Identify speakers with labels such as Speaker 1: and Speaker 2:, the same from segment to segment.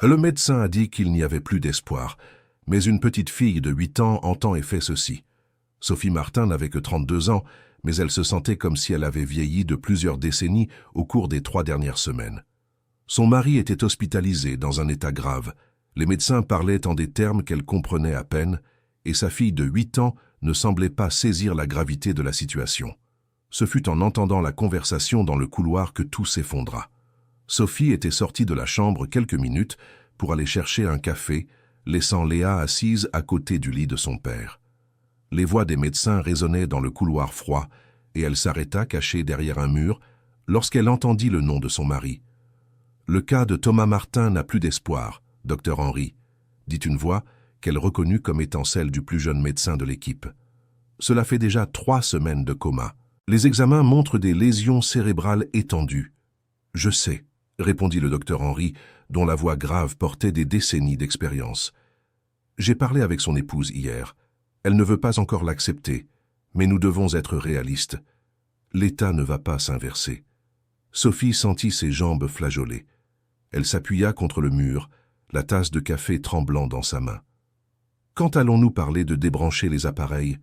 Speaker 1: Le médecin a dit qu'il n'y avait plus d'espoir, mais une petite fille de 8 ans entend et fait ceci. Sophie Martin n'avait que 32 ans, mais elle se sentait comme si elle avait vieilli de plusieurs décennies au cours des 3 dernières semaines. Son mari était hospitalisé dans un état grave. Les médecins parlaient en des termes qu'elle comprenait à peine, et sa fille de 8 ans ne semblait pas saisir la gravité de la situation. Ce fut en entendant la conversation dans le couloir que tout s'effondra. Sophie était sortie de la chambre quelques minutes pour aller chercher un café, laissant Léa assise à côté du lit de son père. Les voix des médecins résonnaient dans le couloir froid, et elle s'arrêta cachée derrière un mur lorsqu'elle entendit le nom de son mari. « Le cas de Thomas Martin n'a plus d'espoir, docteur Henry », dit une voix qu'elle reconnut comme étant celle du plus jeune médecin de l'équipe. Cela fait déjà 3 semaines de coma. Les examens montrent des lésions cérébrales étendues. « Je sais », répondit le docteur Henry, dont la voix grave portait des décennies d'expérience. « J'ai parlé avec son épouse hier. Elle ne veut pas encore l'accepter, mais nous devons être réalistes. L'état ne va pas s'inverser. » Sophie sentit ses jambes flageoler. Elle s'appuya contre le mur, la tasse de café tremblant dans sa main. « Quand allons-nous parler de débrancher les appareils ?»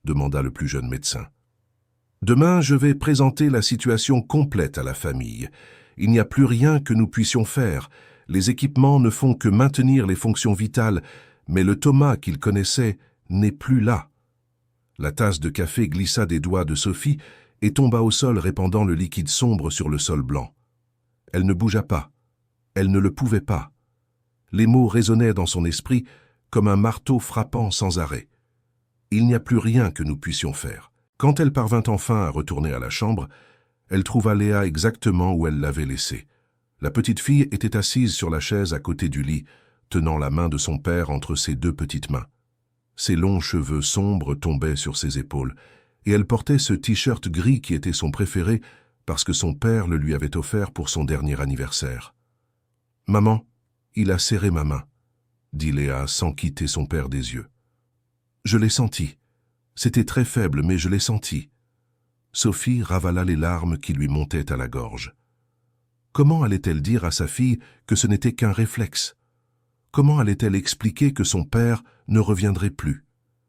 Speaker 1: demanda le plus jeune médecin. « Demain, je vais présenter la situation complète à la famille. Il n'y a plus rien que nous puissions faire. Les équipements ne font que maintenir les fonctions vitales, mais le Thomas qu'ils connaissaient n'est plus là. » La tasse de café glissa des doigts de Sophie et tomba au sol répandant le liquide sombre sur le sol blanc. Elle ne bougea pas. Elle ne le pouvait pas. Les mots résonnaient dans son esprit comme un marteau frappant sans arrêt. Il n'y a plus rien que nous puissions faire. Quand elle parvint enfin à retourner à la chambre, elle trouva Léa exactement où elle l'avait laissée. La petite fille était assise sur la chaise à côté du lit, tenant la main de son père entre ses 2 petites mains. Ses longs cheveux sombres tombaient sur ses épaules, et elle portait ce t-shirt gris qui était son préféré parce que son père le lui avait offert pour son dernier anniversaire. « Maman, il a serré ma main », dit Léa sans quitter son père des yeux. « Je l'ai senti. C'était très faible, mais je l'ai senti. » Sophie ravala les larmes qui lui montaient à la gorge. Comment allait-elle dire à sa fille que ce n'était qu'un réflexe? Comment allait-elle expliquer que son père ne reviendrait plus?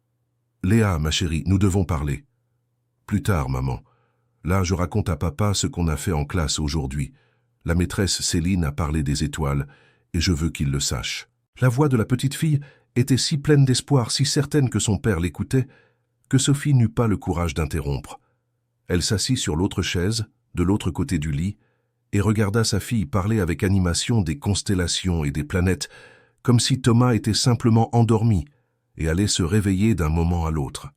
Speaker 1: « Léa, ma chérie, nous devons parler. »« Plus tard, maman. Là, je raconte à papa ce qu'on a fait en classe aujourd'hui. La maîtresse Céline a parlé des étoiles, et je veux qu'il le sache. » La voix de la petite fille était si pleine d'espoir, si certaine que son père l'écoutait, que Sophie n'eut pas le courage d'interrompre. Elle s'assit sur l'autre chaise, de l'autre côté du lit, et regarda sa fille parler avec animation des constellations et des planètes, comme si Thomas était simplement endormi et allait se réveiller d'un moment à l'autre.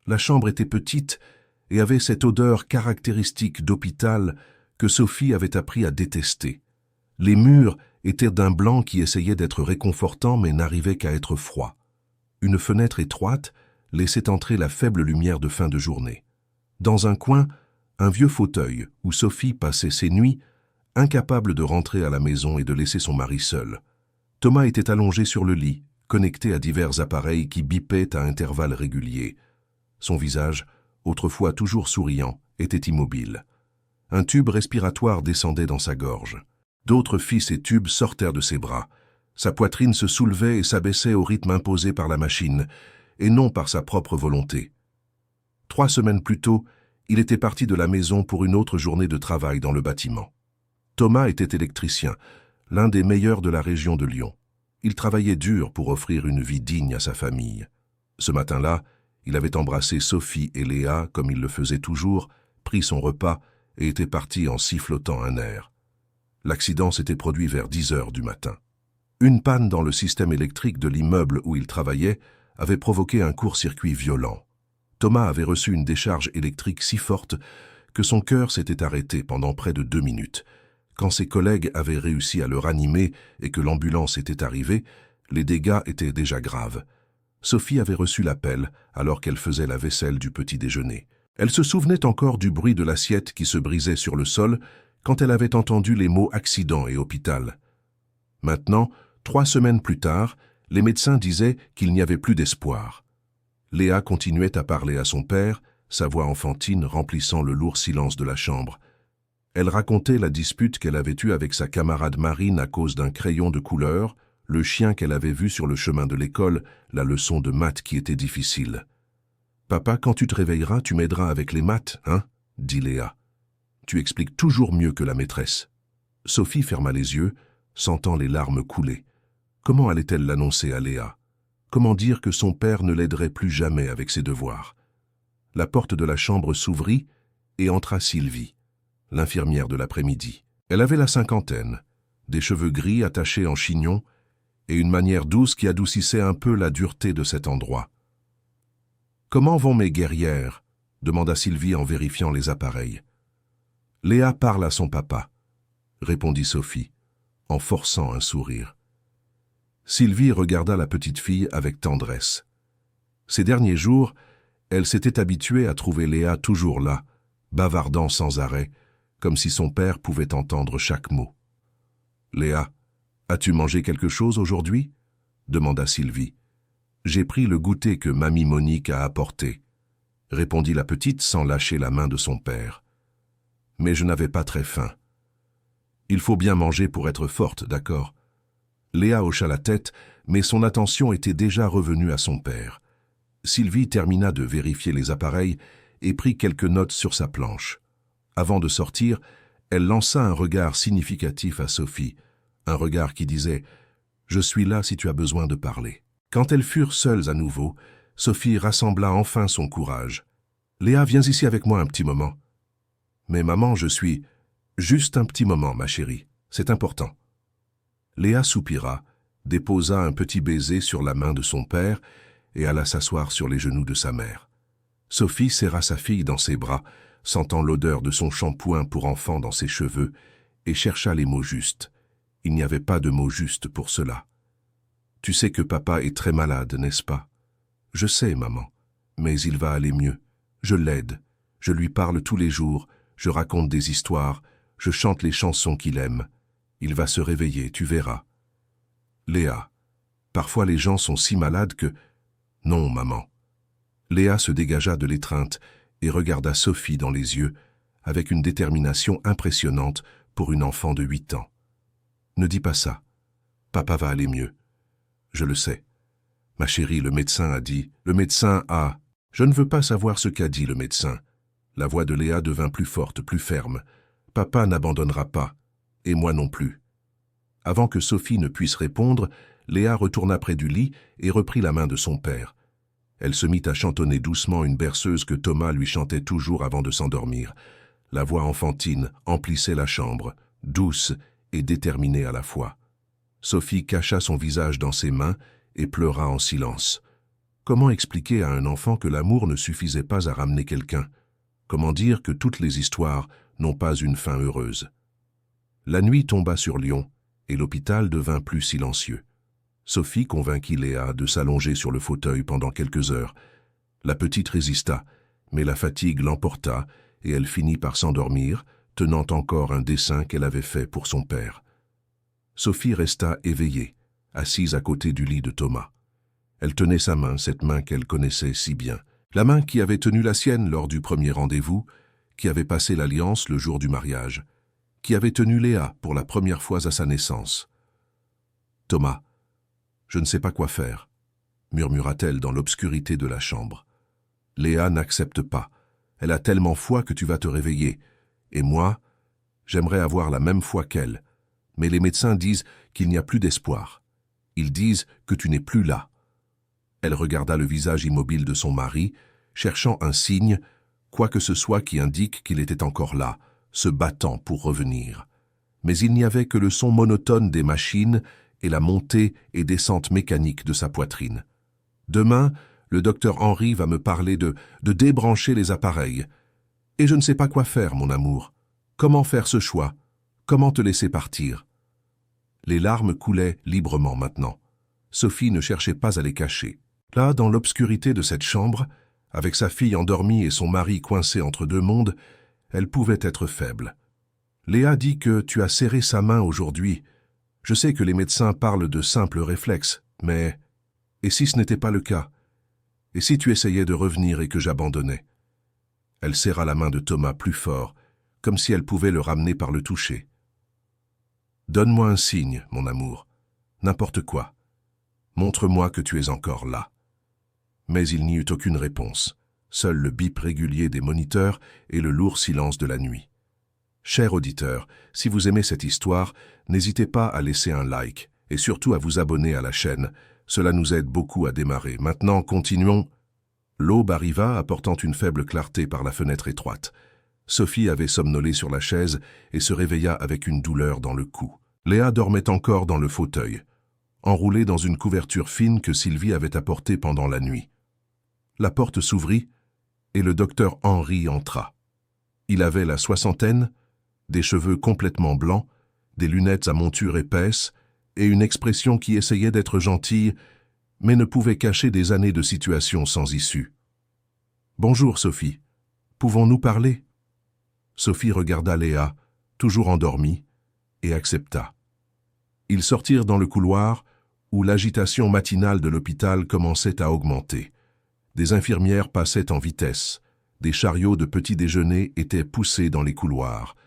Speaker 1: La chambre était petite et avait cette odeur caractéristique d'hôpital que Sophie avait appris à détester. Les murs étaient d'un blanc qui essayait d'être réconfortant mais n'arrivait qu'à être froid. Une fenêtre étroite laissait entrer la faible lumière de fin de journée. Dans un coin, un vieux fauteuil où Sophie passait ses nuits, incapable de rentrer à la maison et de laisser son mari seul. Thomas était allongé sur le lit, connecté à divers appareils qui bipaient à intervalles réguliers. Son visage, autrefois toujours souriant, était immobile. Un tube respiratoire descendait dans sa gorge. D'autres fils et tubes sortèrent de ses bras. Sa poitrine se soulevait et s'abaissait au rythme imposé par la machine, et non par sa propre volonté. 3 semaines plus tôt, il était parti de la maison pour une autre journée de travail dans le bâtiment. Thomas était électricien, l'un des meilleurs de la région de Lyon. Il travaillait dur pour offrir une vie digne à sa famille. Ce matin-là, il avait embrassé Sophie et Léa comme il le faisait toujours, pris son repas et était parti en sifflotant un air. L'accident s'était produit vers 10 heures du matin. Une panne dans le système électrique de l'immeuble où il travaillait avait provoqué un court-circuit violent. Thomas avait reçu une décharge électrique si forte que son cœur s'était arrêté pendant près de 2 minutes. Quand ses collègues avaient réussi à le ranimer et que l'ambulance était arrivée, les dégâts étaient déjà graves. Sophie avait reçu l'appel alors qu'elle faisait la vaisselle du petit déjeuner. Elle se souvenait encore du bruit de l'assiette qui se brisait sur le sol quand elle avait entendu les mots « accident » et « hôpital ». Maintenant, 3 semaines plus tard, les médecins disaient qu'il n'y avait plus d'espoir. Léa continuait à parler à son père, sa voix enfantine remplissant le lourd silence de la chambre. Elle racontait la dispute qu'elle avait eue avec sa camarade Marine à cause d'un crayon de couleur, le chien qu'elle avait vu sur le chemin de l'école, la leçon de maths qui était difficile. « Papa, quand tu te réveilleras, tu m'aideras avec les maths, hein ?» dit Léa. « Tu expliques toujours mieux que la maîtresse. » Sophie ferma les yeux, sentant les larmes couler. Comment allait-elle l'annoncer à Léa? Comment dire que son père ne l'aiderait plus jamais avec ses devoirs? La porte de la chambre s'ouvrit et entra Sylvie, l'infirmière de l'après-midi. Elle avait la cinquantaine, des cheveux gris attachés en chignon et une manière douce qui adoucissait un peu la dureté de cet endroit. « Comment vont mes guerrières ?» demanda Sylvie en vérifiant les appareils. « Léa parle à son papa », répondit Sophie, en forçant un sourire. Sylvie regarda la petite fille avec tendresse. Ces derniers jours, elle s'était habituée à trouver Léa toujours là, bavardant sans arrêt, comme si son père pouvait entendre chaque mot. « Léa, as-tu mangé quelque chose aujourd'hui ?» demanda Sylvie. « J'ai pris le goûter que mamie Monique a apporté », répondit la petite sans lâcher la main de son père. « Mais je n'avais pas très faim. »« Il faut bien manger pour être forte, d'accord ?» Léa hocha la tête, mais son attention était déjà revenue à son père. Sylvie termina de vérifier les appareils et prit quelques notes sur sa planche. Avant de sortir, elle lança un regard significatif à Sophie, un regard qui disait « Je suis là si tu as besoin de parler ». Quand elles furent seules à nouveau, Sophie rassembla enfin son courage. « Léa, viens ici avec moi un petit moment. »« Mais maman, je suis... »« Juste un petit moment, ma chérie, c'est important. » Léa soupira, déposa un petit baiser sur la main de son père et alla s'asseoir sur les genoux de sa mère. Sophie serra sa fille dans ses bras, sentant l'odeur de son shampoing pour enfant dans ses cheveux, et chercha les mots justes. Il n'y avait pas de mots justes pour cela. « Tu sais que papa est très malade, n'est-ce pas ?»« Je sais, maman, mais il va aller mieux. Je l'aide, je lui parle tous les jours, je raconte des histoires, je chante les chansons qu'il aime. Il va se réveiller, tu verras. »« Léa, parfois les gens sont si malades que... » »« Non, maman. » Léa se dégagea de l'étreinte et regarda Sophie dans les yeux, avec une détermination impressionnante pour une enfant de 8 ans. « Ne dis pas ça. Papa va aller mieux. Je le sais. Ma chérie, le médecin a dit... Le médecin a... Je ne veux pas savoir ce qu'a dit le médecin. » La voix de Léa devint plus forte, plus ferme. « Papa n'abandonnera pas. Et moi non plus. » Avant que Sophie ne puisse répondre, Léa retourna près du lit et reprit la main de son père. Elle se mit à chantonner doucement une berceuse que Thomas lui chantait toujours avant de s'endormir. La voix enfantine emplissait la chambre, douce et déterminée à la fois. Sophie cacha son visage dans ses mains et pleura en silence. Comment expliquer à un enfant que l'amour ne suffisait pas à ramener quelqu'un? Comment dire que toutes les histoires n'ont pas une fin heureuse? La nuit tomba sur Lyon et l'hôpital devint plus silencieux. Sophie convainquit Léa de s'allonger sur le fauteuil pendant quelques heures. La petite résista, mais la fatigue l'emporta et elle finit par s'endormir, tenant encore un dessin qu'elle avait fait pour son père. Sophie resta éveillée, assise à côté du lit de Thomas. Elle tenait sa main, cette main qu'elle connaissait si bien. La main qui avait tenu la sienne lors du premier rendez-vous, qui avait passé l'alliance le jour du mariage, qui avait tenu Léa pour la première fois à sa naissance. « Thomas, je ne sais pas quoi faire, » murmura-t-elle dans l'obscurité de la chambre. « Léa n'accepte pas. Elle a tellement foi que tu vas te réveiller. Et moi, j'aimerais avoir la même foi qu'elle. Mais les médecins disent qu'il n'y a plus d'espoir. Ils disent que tu n'es plus là. » Elle regarda le visage immobile de son mari, cherchant un signe, quoi que ce soit qui indique qu'il était encore là, se battant pour revenir. Mais il n'y avait que le son monotone des machines et la montée et descente mécanique de sa poitrine. « Demain, le docteur Henry va me parler de débrancher les appareils. Et je ne sais pas quoi faire, mon amour. Comment faire ce choix? Comment te laisser partir ?» Les larmes coulaient librement maintenant. Sophie ne cherchait pas à les cacher. Là, dans l'obscurité de cette chambre, avec sa fille endormie et son mari coincé entre deux mondes, elle pouvait être faible. « Léa dit que tu as serré sa main aujourd'hui. Je sais que les médecins parlent de simples réflexes, mais... Et si ce n'était pas le cas? Et si tu essayais de revenir et que j'abandonnais ?» Elle serra la main de Thomas plus fort, comme si elle pouvait le ramener par le toucher. « Donne-moi un signe, mon amour, n'importe quoi. Montre-moi que tu es encore là. » Mais il n'y eut aucune réponse, seul le bip régulier des moniteurs et le lourd silence de la nuit. Cher auditeur, si vous aimez cette histoire, n'hésitez pas à laisser un like et surtout à vous abonner à la chaîne. Cela nous aide beaucoup à démarrer. Maintenant, continuons. L'aube arriva, apportant une faible clarté par la fenêtre étroite. Sophie avait somnolé sur la chaise et se réveilla avec une douleur dans le cou. Léa dormait encore dans le fauteuil, enroulée dans une couverture fine que Sylvie avait apportée pendant la nuit. La porte s'ouvrit et le docteur Henry entra. Il avait la soixantaine, des cheveux complètement blancs, des lunettes à monture épaisse et une expression qui essayait d'être gentille, mais ne pouvait cacher des années de situation sans issue. « Bonjour, Sophie. Pouvons-nous parler ?» Sophie regarda Léa, toujours endormie, et accepta. Ils sortirent dans le couloir, où l'agitation matinale de l'hôpital commençait à augmenter. Des infirmières passaient en vitesse, des chariots de petit déjeuner étaient poussés dans les couloirs,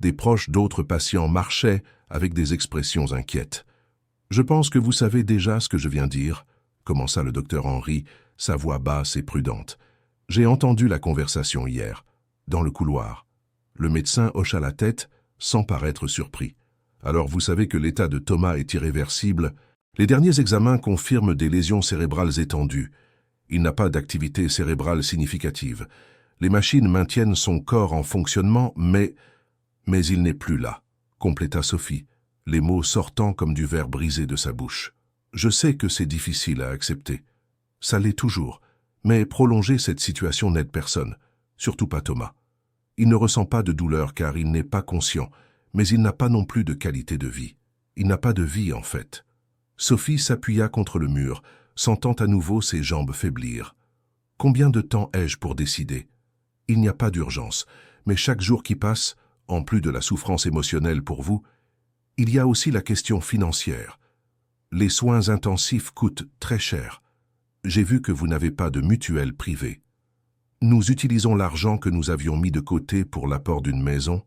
Speaker 1: des proches d'autres patients marchaient avec des expressions inquiètes. « Je pense que vous savez déjà ce que je viens dire, » commença le docteur Henry, sa voix basse et prudente. « J'ai entendu la conversation hier, dans le couloir. » Le médecin hocha la tête, sans paraître surpris. « Alors vous savez que l'état de Thomas est irréversible. Les derniers examens confirment des lésions cérébrales étendues. Il n'a pas d'activité cérébrale significative. Les machines maintiennent son corps en fonctionnement, mais il n'est plus là, » compléta Sophie, les mots sortant comme du verre brisé de sa bouche. « Je sais que c'est difficile à accepter. Ça l'est toujours, mais prolonger cette situation n'aide personne, surtout pas Thomas. Il ne ressent pas de douleur car il n'est pas conscient, mais il n'a pas non plus de qualité de vie. Il n'a pas de vie en fait. » Sophie s'appuya contre le mur, sentant à nouveau ses jambes faiblir. « Combien de temps ai-je pour décider ? Il n'y a pas d'urgence, mais chaque jour qui passe, en plus de la souffrance émotionnelle pour vous, il y a aussi la question financière. Les soins intensifs coûtent très cher. J'ai vu que vous n'avez pas de mutuelle privée. Nous utilisons l'argent que nous avions mis de côté pour l'apport d'une maison,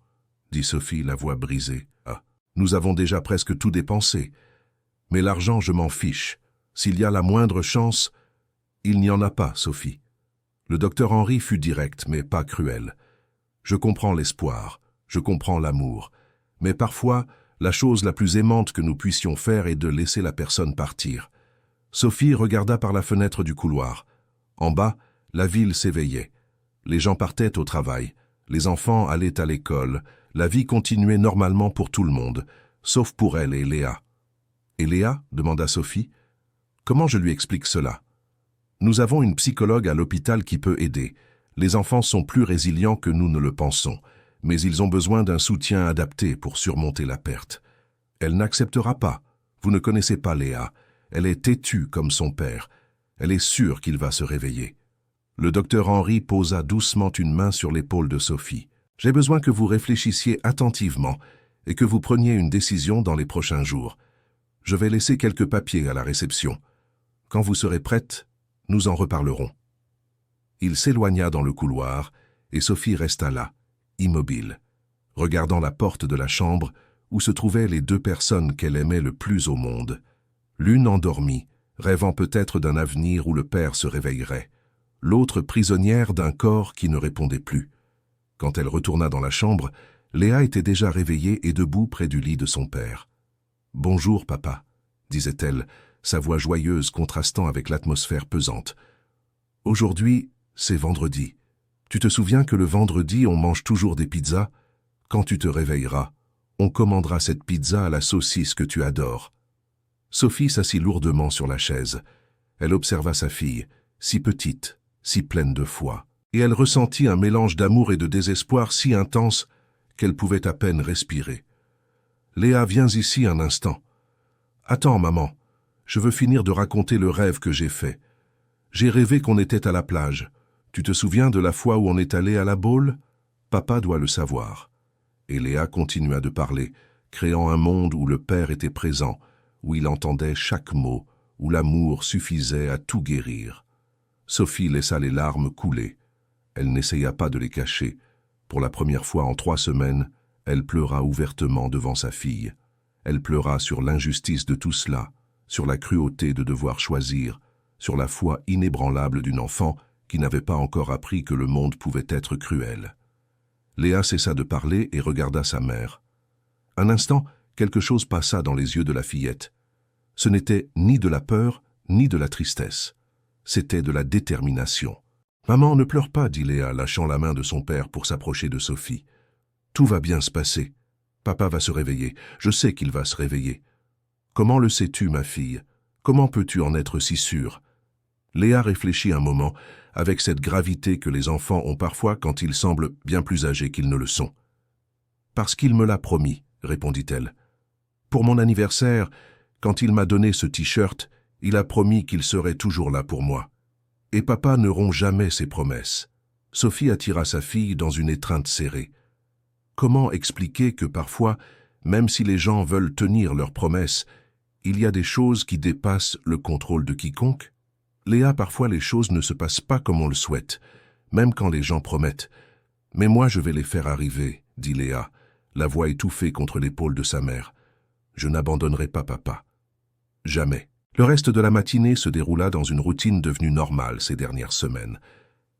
Speaker 1: dit Sophie, la voix brisée. Ah, nous avons déjà presque tout dépensé. Mais l'argent, je m'en fiche. S'il y a la moindre chance, il n'y en a pas, Sophie. Le docteur Henry fut direct, mais pas cruel. Je comprends l'espoir, je comprends l'amour, mais parfois, la chose la plus aimante que nous puissions faire est de laisser la personne partir. Sophie regarda par la fenêtre du couloir. En bas, la ville s'éveillait. Les gens partaient au travail, les enfants allaient à l'école, la vie continuait normalement pour tout le monde, sauf pour elle et Léa. « Et Léa ?» demanda Sophie. « Comment je lui explique cela ? Nous avons une psychologue à l'hôpital qui peut aider. Les enfants sont plus résilients que nous ne le pensons, mais ils ont besoin d'un soutien adapté pour surmonter la perte. Elle n'acceptera pas. Vous ne connaissez pas Léa. Elle est têtue comme son père. Elle est sûre qu'il va se réveiller. » Le docteur Henry posa doucement une main sur l'épaule de Sophie. « J'ai besoin que vous réfléchissiez attentivement et que vous preniez une décision dans les prochains jours. Je vais laisser quelques papiers à la réception. Quand vous serez prête, nous en reparlerons. » Il s'éloigna dans le couloir et Sophie resta là, immobile, regardant la porte de la chambre où se trouvaient les deux personnes qu'elle aimait le plus au monde. L'une endormie, rêvant peut-être d'un avenir où le père se réveillerait, l'autre prisonnière d'un corps qui ne répondait plus. Quand elle retourna dans la chambre, Léa était déjà réveillée et debout près du lit de son père. « Bonjour, papa », disait-elle, sa voix joyeuse contrastant avec l'atmosphère pesante. « Aujourd'hui, c'est vendredi. Tu te souviens que le vendredi, on mange toujours des pizzas ? Quand tu te réveilleras, on commandera cette pizza à la saucisse que tu adores. » Sophie s'assit lourdement sur la chaise. Elle observa sa fille, si petite, si pleine de foi, et elle ressentit un mélange d'amour et de désespoir si intense qu'elle pouvait à peine respirer. « Léa, viens ici un instant. »« Attends, maman, je veux finir de raconter le rêve que j'ai fait. J'ai rêvé qu'on était à la plage. Tu te souviens de la fois où on est allé à la Baule ? Papa doit le savoir. » Et Léa continua de parler, créant un monde où le père était présent, où il entendait chaque mot, où l'amour suffisait à tout guérir. Sophie laissa les larmes couler. Elle n'essaya pas de les cacher. Pour la première fois en 3 semaines, elle pleura ouvertement devant sa fille. Elle pleura sur l'injustice de tout cela, sur la cruauté de devoir choisir, sur la foi inébranlable d'une enfant qui n'avait pas encore appris que le monde pouvait être cruel. Léa cessa de parler et regarda sa mère. Un instant, quelque chose passa dans les yeux de la fillette. Ce n'était ni de la peur, ni de la tristesse. C'était de la détermination. « Maman, ne pleure pas, » dit Léa, lâchant la main de son père pour s'approcher de Sophie. « Tout va bien se passer. Papa va se réveiller. Je sais qu'il va se réveiller. »« Comment le sais-tu, ma fille? Comment peux-tu en être si sûre ?» Léa réfléchit un moment, avec cette gravité que les enfants ont parfois quand ils semblent bien plus âgés qu'ils ne le sont. « Parce qu'il me l'a promis, » répondit-elle. « Pour mon anniversaire, quand il m'a donné ce t-shirt, il a promis qu'il serait toujours là pour moi. Et papa ne rompt jamais ses promesses. » Sophie attira sa fille dans une étreinte serrée. Comment expliquer que parfois, même si les gens veulent tenir leurs promesses, il y a des choses qui dépassent le contrôle de quiconque? Léa, parfois les choses ne se passent pas comme on le souhaite, même quand les gens promettent. « Mais moi je vais les faire arriver, » dit Léa, la voix étouffée contre l'épaule de sa mère. « Je n'abandonnerai pas papa. Jamais. » Le reste de la matinée se déroula dans une routine devenue normale ces dernières semaines.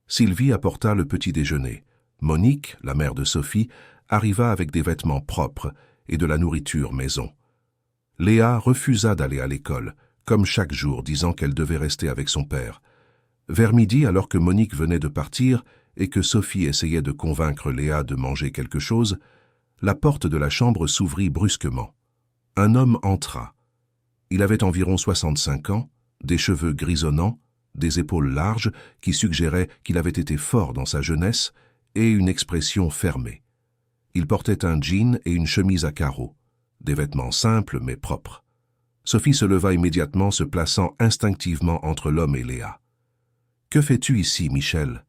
Speaker 1: Sylvie apporta le petit déjeuner. Monique, la mère de Sophie, arriva avec des vêtements propres et de la nourriture maison. Léa refusa d'aller à l'école, comme chaque jour, disant qu'elle devait rester avec son père. Vers midi, alors que Monique venait de partir et que Sophie essayait de convaincre Léa de manger quelque chose, la porte de la chambre s'ouvrit brusquement. Un homme entra. Il avait environ 65 ans, des cheveux grisonnants, des épaules larges qui suggéraient qu'il avait été fort dans sa jeunesse et une expression fermée. Il portait un jean et une chemise à carreaux, des vêtements simples mais propres. Sophie se leva immédiatement, se plaçant instinctivement entre l'homme et Léa. « Que fais-tu ici, Michel ?»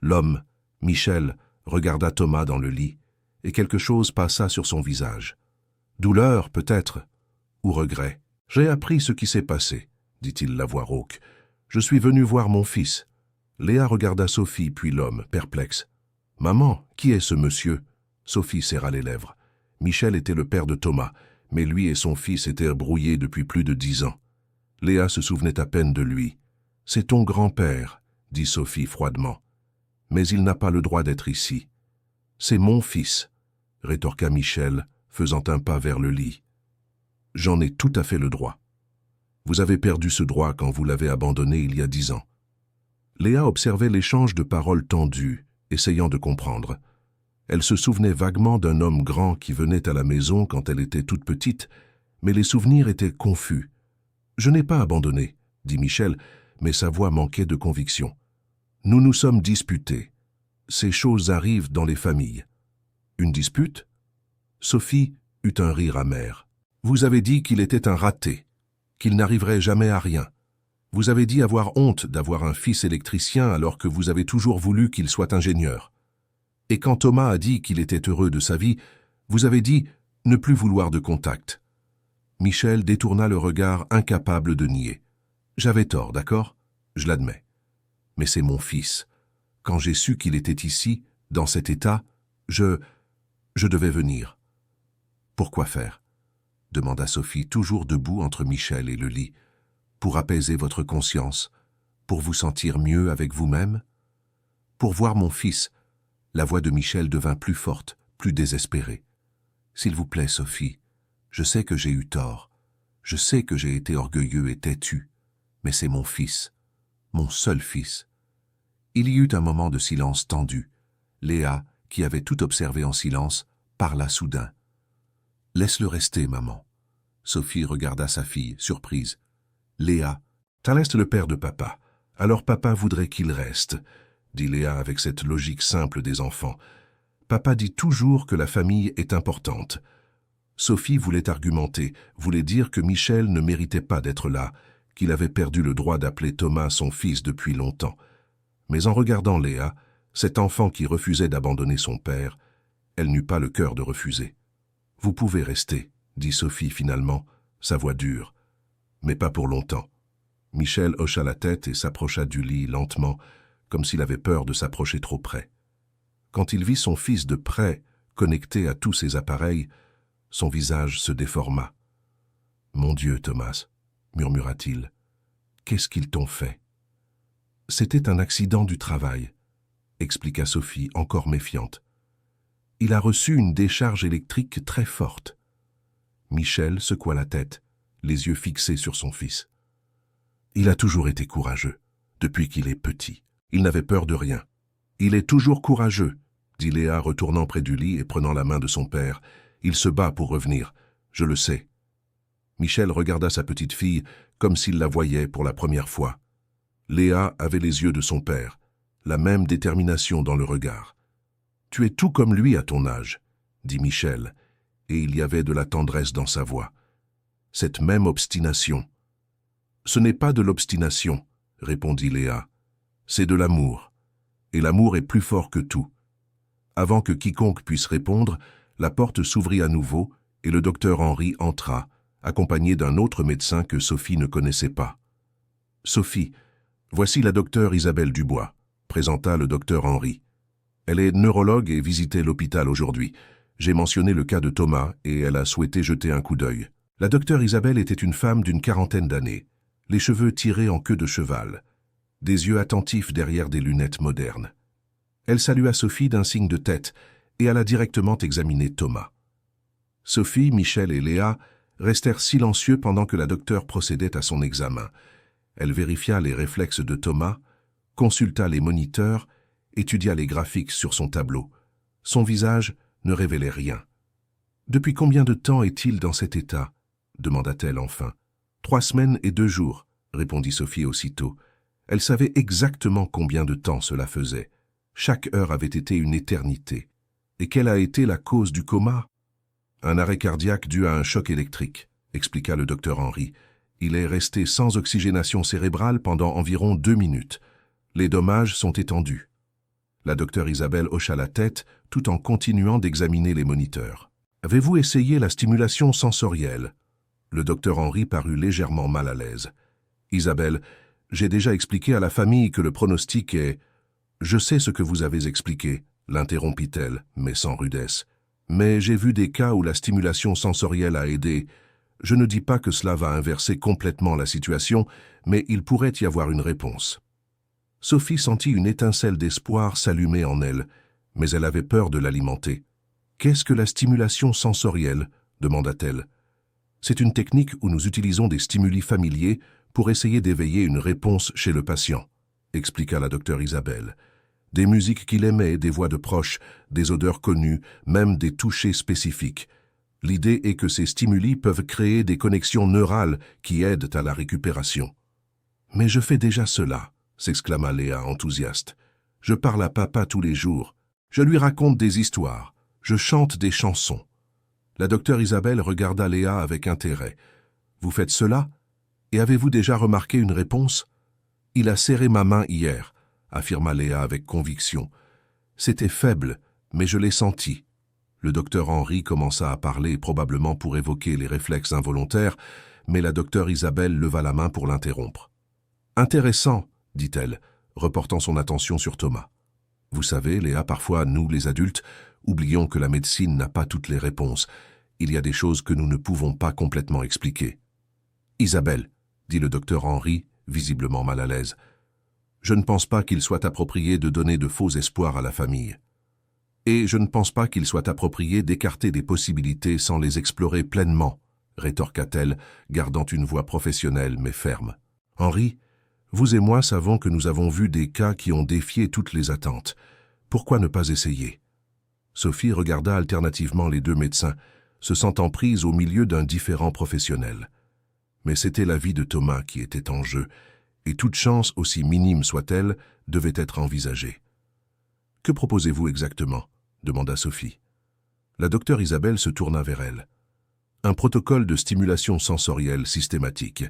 Speaker 1: L'homme, Michel, regarda Thomas dans le lit, et quelque chose passa sur son visage. Douleur, peut-être, ou regret. « J'ai appris ce qui s'est passé, » dit-il la voix rauque. « Je suis venu voir mon fils. » Léa regarda Sophie, puis l'homme, perplexe. « Maman, qui est ce monsieur ?» Sophie serra les lèvres. Michel était le père de Thomas, mais lui et son fils étaient brouillés depuis plus de 10 ans. Léa se souvenait à peine de lui. « C'est ton grand-père, » dit Sophie froidement. « Mais il n'a pas le droit d'être ici. »« C'est mon fils, » rétorqua Michel, faisant un pas vers le lit. « J'en ai tout à fait le droit. Vous avez perdu ce droit quand vous l'avez abandonné il y a 10 ans. » Léa observait l'échange de paroles tendues, essayant de comprendre. Elle se souvenait vaguement d'un homme grand qui venait à la maison quand elle était toute petite, mais les souvenirs étaient confus. « Je n'ai pas abandonné, » dit Michel, mais sa voix manquait de conviction. « Nous nous sommes disputés. Ces choses arrivent dans les familles. »« Une dispute ?» Sophie eut un rire amer. « Vous avez dit qu'il était un raté, qu'il n'arriverait jamais à rien. Vous avez dit avoir honte d'avoir un fils électricien alors que vous avez toujours voulu qu'il soit ingénieur. Et quand Thomas a dit qu'il était heureux de sa vie, vous avez dit ne plus vouloir de contact. » Michel détourna le regard, incapable de nier. « J'avais tort, d'accord? Je l'admets. Mais c'est mon fils. Quand j'ai su qu'il était ici, dans cet état, je devais venir. »« Pourquoi faire ?» demanda Sophie, toujours debout entre Michel et le lit. « Pour apaiser votre conscience, pour vous sentir mieux avec vous-même? Pour voir mon fils. » La voix de Michel devint plus forte, plus désespérée. « S'il vous plaît, Sophie, je sais que j'ai eu tort. Je sais que j'ai été orgueilleux et têtu. Mais c'est mon fils, mon seul fils. » Il y eut un moment de silence tendu. Léa, qui avait tout observé en silence, parla soudain. « Laisse-le rester, maman. » Sophie regarda sa fille, surprise. « Léa, Thalès est le père de papa. Alors papa voudrait qu'il reste, » dit Léa avec cette logique simple des enfants. « Papa dit toujours que la famille est importante. » Sophie voulait argumenter, voulait dire que Michel ne méritait pas d'être là, qu'il avait perdu le droit d'appeler Thomas son fils depuis longtemps. Mais en regardant Léa, cet enfant qui refusait d'abandonner son père, elle n'eut pas le cœur de refuser. « Vous pouvez rester, » dit Sophie finalement, sa voix dure. « Mais pas pour longtemps. » Michel hocha la tête et s'approcha du lit lentement, comme s'il avait peur de s'approcher trop près. « Quand il vit son fils de près, connecté à tous ses appareils, son visage se déforma. « Mon Dieu, Thomas, murmura-t-il, qu'est-ce qu'ils t'ont fait ?»« C'était un accident du travail, » expliqua Sophie, encore méfiante. « Il a reçu une décharge électrique très forte. » Michel secoua la tête, les yeux fixés sur son fils. « Il a toujours été courageux, depuis qu'il est petit. Il n'avait peur de rien. »« Il est toujours courageux, » dit Léa, retournant près du lit et prenant la main de son père. « Il se bat pour revenir, je le sais. » Michel regarda sa petite fille comme s'il la voyait pour la première fois. Léa avait les yeux de son père, la même détermination dans le regard. « Tu es tout comme lui à ton âge, » dit Michel, et il y avait de la tendresse dans sa voix. Cette même obstination. « Ce n'est pas de l'obstination, » répondit Léa. « C'est de l'amour. Et l'amour est plus fort que tout. » Avant que quiconque puisse répondre, la porte s'ouvrit à nouveau et le docteur Henry entra, accompagné d'un autre médecin que Sophie ne connaissait pas. « Sophie, voici la docteure Isabelle Dubois », présenta le docteur Henry. « Elle est neurologue et visitait l'hôpital aujourd'hui. J'ai mentionné le cas de Thomas et elle a souhaité jeter un coup d'œil. » La docteure Isabelle était une femme d'une quarantaine d'années, les cheveux tirés en queue de cheval, des yeux attentifs derrière des lunettes modernes. Elle salua Sophie d'un signe de tête et alla directement examiner Thomas. Sophie, Michel et Léa restèrent silencieux pendant que la docteure procédait à son examen. Elle vérifia les réflexes de Thomas, consulta les moniteurs, étudia les graphiques sur son tableau. Son visage ne révélait rien. « Depuis combien de temps est-il dans cet état ?» demanda-t-elle enfin. « 3 semaines et 2 jours, » répondit Sophie aussitôt. Elle savait exactement combien de temps cela faisait. Chaque heure avait été une éternité. Et quelle a été la cause du coma ? Un arrêt cardiaque dû à un choc électrique, expliqua le docteur Henry. Il est resté sans oxygénation cérébrale pendant environ 2 minutes. Les dommages sont étendus. La docteure Isabelle hocha la tête tout en continuant d'examiner les moniteurs. « Avez-vous essayé la stimulation sensorielle ?» Le docteur Henry parut légèrement mal à l'aise. « Isabelle, j'ai déjà expliqué à la famille que le pronostic est... »« Je sais ce que vous avez expliqué, » l'interrompit-elle, mais sans rudesse. « Mais j'ai vu des cas où la stimulation sensorielle a aidé. Je ne dis pas que cela va inverser complètement la situation, mais il pourrait y avoir une réponse. » Sophie sentit une étincelle d'espoir s'allumer en elle, mais elle avait peur de l'alimenter. « Qu'est-ce que la stimulation sensorielle ?» demanda-t-elle. « C'est une technique où nous utilisons des stimuli familiers pour essayer d'éveiller une réponse chez le patient, » expliqua la docteure Isabelle. « Des musiques qu'il aimait, des voix de proches, des odeurs connues, même des touchés spécifiques. L'idée est que ces stimuli peuvent créer des connexions neurales qui aident à la récupération. »« Mais je fais déjà cela !» s'exclama Léa enthousiaste. « Je parle à papa tous les jours. Je lui raconte des histoires. Je chante des chansons. » La docteure Isabelle regarda Léa avec intérêt. « Vous faites cela? Et avez-vous déjà remarqué une réponse? »« Il a serré ma main hier, » affirma Léa avec conviction. « C'était faible, mais je l'ai senti. » Le docteur Henry commença à parler, probablement pour évoquer les réflexes involontaires, mais la docteure Isabelle leva la main pour l'interrompre. « Intéressant, » dit-elle, reportant son attention sur Thomas. « Vous savez, Léa, parfois, nous, les adultes, oublions que la médecine n'a pas toutes les réponses. Il y a des choses que nous ne pouvons pas complètement expliquer. »« Isabelle, » dit le docteur Henry, visiblement mal à l'aise, « je ne pense pas qu'il soit approprié de donner de faux espoirs à la famille. Et je ne pense pas qu'il soit approprié d'écarter des possibilités sans les explorer pleinement, » rétorqua-t-elle, gardant une voix professionnelle mais ferme. « Henry, vous et moi savons que nous avons vu des cas qui ont défié toutes les attentes. Pourquoi ne pas essayer ?» Sophie regarda alternativement les 2 médecins, se sentant prise au milieu d'un différend professionnel. Mais c'était la vie de Thomas qui était en jeu, et toute chance, aussi minime soit-elle, devait être envisagée. « Que proposez-vous exactement ?» demanda Sophie. La docteure Isabelle se tourna vers elle. « Un protocole de stimulation sensorielle systématique,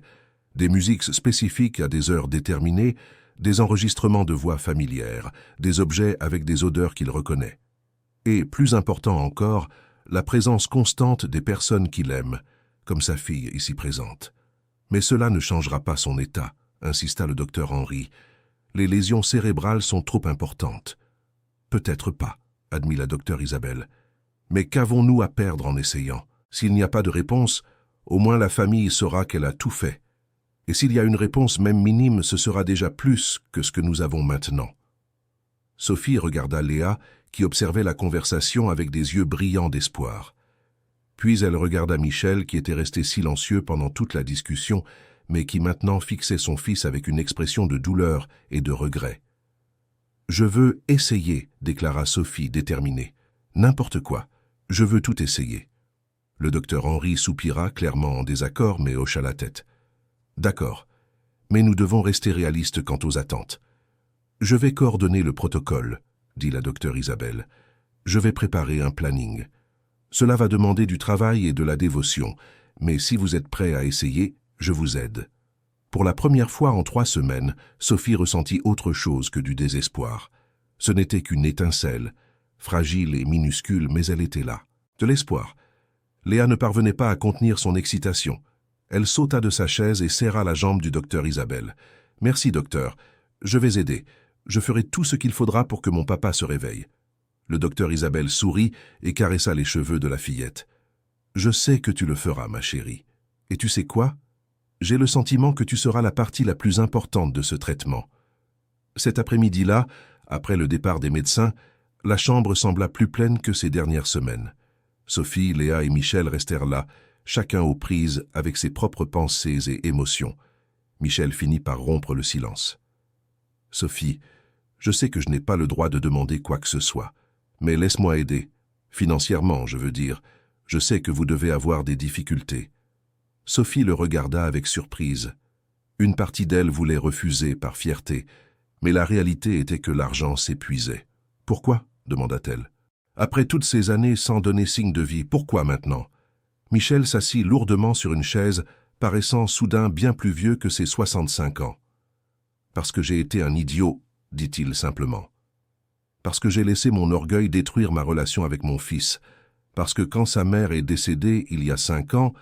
Speaker 1: des musiques spécifiques à des heures déterminées, des enregistrements de voix familières, des objets avec des odeurs qu'il reconnaît. Et, plus important encore, la présence constante des personnes qu'il aime, comme sa fille ici présente. Mais cela ne changera pas son état, insista le docteur Henry. Les lésions cérébrales sont trop importantes. Peut-être pas, admit la docteure Isabelle. Mais qu'avons-nous à perdre en essayant? S'il n'y a pas de réponse, au moins la famille saura qu'elle a tout fait. Et s'il y a une réponse même minime, ce sera déjà plus que ce que nous avons maintenant. Sophie regarda Léa, qui observait la conversation avec des yeux brillants d'espoir. Puis elle regarda Michel, qui était resté silencieux pendant toute la discussion, mais qui maintenant fixait son fils avec une expression de douleur et de regret. « Je veux essayer, » déclara Sophie déterminée. « N'importe quoi. Je veux tout essayer. » Le docteur Henri soupira, clairement en désaccord, mais hocha la tête. « D'accord, mais nous devons rester réalistes quant aux attentes. Je vais coordonner le protocole, » dit la docteure Isabelle. « Je vais préparer un planning. Cela va demander du travail et de la dévotion, mais si vous êtes prêts à essayer, je vous aide. » Pour la première fois en 3 semaines, Sophie ressentit autre chose que du désespoir. Ce n'était qu'une étincelle, fragile et minuscule, mais elle était là. De l'espoir. Léa ne parvenait pas à contenir son excitation. Elle sauta de sa chaise et serra la jambe du docteur Isabelle. « Merci, docteur. Je vais aider. Je ferai tout ce qu'il faudra pour que mon papa se réveille. » Le docteur Isabelle sourit et caressa les cheveux de la fillette. « Je sais que tu le feras, ma chérie. Et tu sais quoi? J'ai le sentiment que tu seras la partie la plus importante de ce traitement. » Cet après-midi-là, après le départ des médecins, la chambre sembla plus pleine que ces dernières semaines. Sophie, Léa et Michel restèrent là, chacun aux prises avec ses propres pensées et émotions. Michel finit par rompre le silence. « Sophie, je sais que je n'ai pas le droit de demander quoi que ce soit, mais laisse-moi aider. Financièrement, je veux dire. Je sais que vous devez avoir des difficultés. » Sophie le regarda avec surprise. Une partie d'elle voulait refuser par fierté, mais la réalité était que l'argent s'épuisait. « Pourquoi ?» demanda-t-elle. « Après toutes ces années sans donner signe de vie, pourquoi maintenant ?» Michel s'assit lourdement sur une chaise, paraissant soudain bien plus vieux que ses 65 ans. « Parce que j'ai été un idiot, » dit-il simplement. « Parce que j'ai laissé mon orgueil détruire ma relation avec mon fils. Parce que quand sa mère est décédée il y a 5 ans,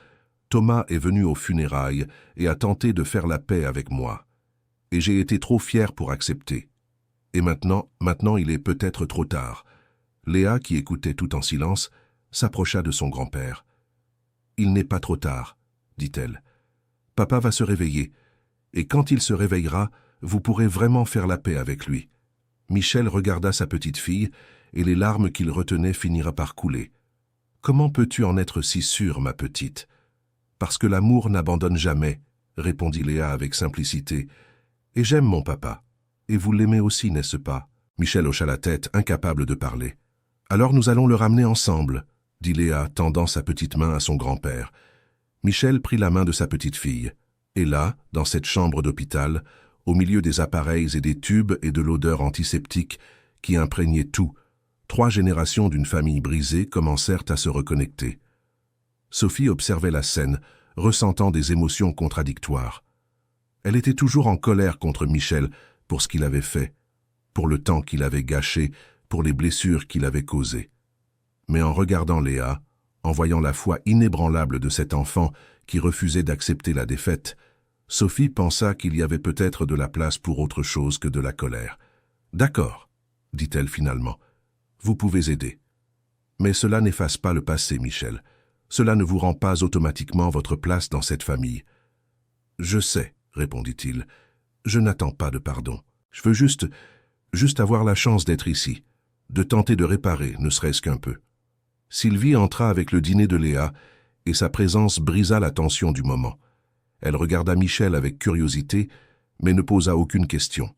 Speaker 1: Thomas est venu aux funérailles et a tenté de faire la paix avec moi. Et j'ai été trop fier pour accepter. Et maintenant il est peut-être trop tard. » Léa, qui écoutait tout en silence, s'approcha de son grand-père. « Il n'est pas trop tard, » dit-elle. « Papa va se réveiller, et quand il se réveillera, vous pourrez vraiment faire la paix avec lui. » Michel regarda sa petite fille, et les larmes qu'il retenait finirent par couler. « Comment peux-tu en être si sûre, ma petite ? » « Parce que l'amour n'abandonne jamais, » répondit Léa avec simplicité. « Et j'aime mon papa. Et vous l'aimez aussi, n'est-ce pas ?» Michel hocha la tête, incapable de parler. « Alors nous allons le ramener ensemble, » dit Léa, tendant sa petite main à son grand-père. Michel prit la main de sa petite fille. Et là, dans cette chambre d'hôpital, au milieu des appareils et des tubes et de l'odeur antiseptique qui imprégnait tout, 3 générations d'une famille brisée commencèrent à se reconnecter. Sophie observait la scène, ressentant des émotions contradictoires. Elle était toujours en colère contre Michel pour ce qu'il avait fait, pour le temps qu'il avait gâché, pour les blessures qu'il avait causées. Mais en regardant Léa, en voyant la foi inébranlable de cet enfant qui refusait d'accepter la défaite, Sophie pensa qu'il y avait peut-être de la place pour autre chose que de la colère. « D'accord, » dit-elle finalement, « vous pouvez aider. Mais cela n'efface pas le passé, Michel. Cela ne vous rend pas automatiquement votre place dans cette famille. »« Je sais, » répondit-il. « Je n'attends pas de pardon. Je veux juste avoir la chance d'être ici, de tenter de réparer, ne serait-ce qu'un peu. » Sylvie entra avec le dîner de Léa, et sa présence brisa la tension du moment. Elle regarda Michel avec curiosité, mais ne posa aucune question.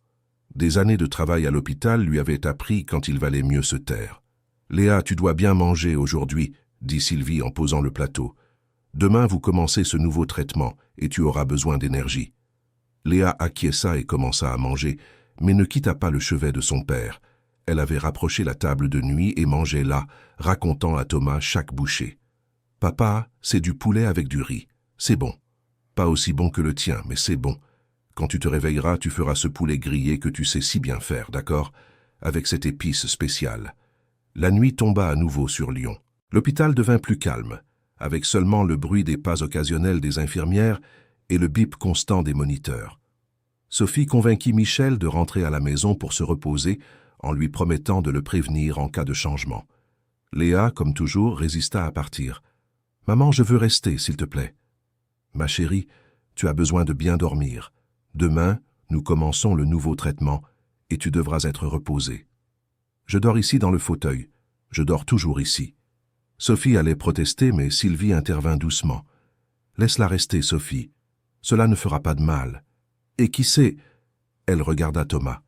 Speaker 1: Des années de travail à l'hôpital lui avaient appris quand il valait mieux se taire. « Léa, tu dois bien manger aujourd'hui, » dit Sylvie en posant le plateau. « Demain, vous commencez ce nouveau traitement, et tu auras besoin d'énergie. » Léa acquiesça et commença à manger, mais ne quitta pas le chevet de son père. Elle avait rapproché la table de nuit et mangeait là, racontant à Thomas chaque bouchée. « Papa, c'est du poulet avec du riz. C'est bon. Pas aussi bon que le tien, mais c'est bon. Quand tu te réveilleras, tu feras ce poulet grillé que tu sais si bien faire, d'accord? Avec cette épice spéciale. » La nuit tomba à nouveau sur Lyon. L'hôpital devint plus calme, avec seulement le bruit des pas occasionnels des infirmières et le bip constant des moniteurs. Sophie convainquit Michel de rentrer à la maison pour se reposer en lui promettant de le prévenir en cas de changement. Léa, comme toujours, résista à partir. « Maman, je veux rester, s'il te plaît. »« Ma chérie, tu as besoin de bien dormir. Demain, nous commençons le nouveau traitement et tu devras être reposée. »« Je dors ici dans le fauteuil. Je dors toujours ici. » Sophie allait protester, mais Sylvie intervint doucement. « Laisse-la rester, Sophie. Cela ne fera pas de mal. Et qui sait... » Elle regarda Thomas.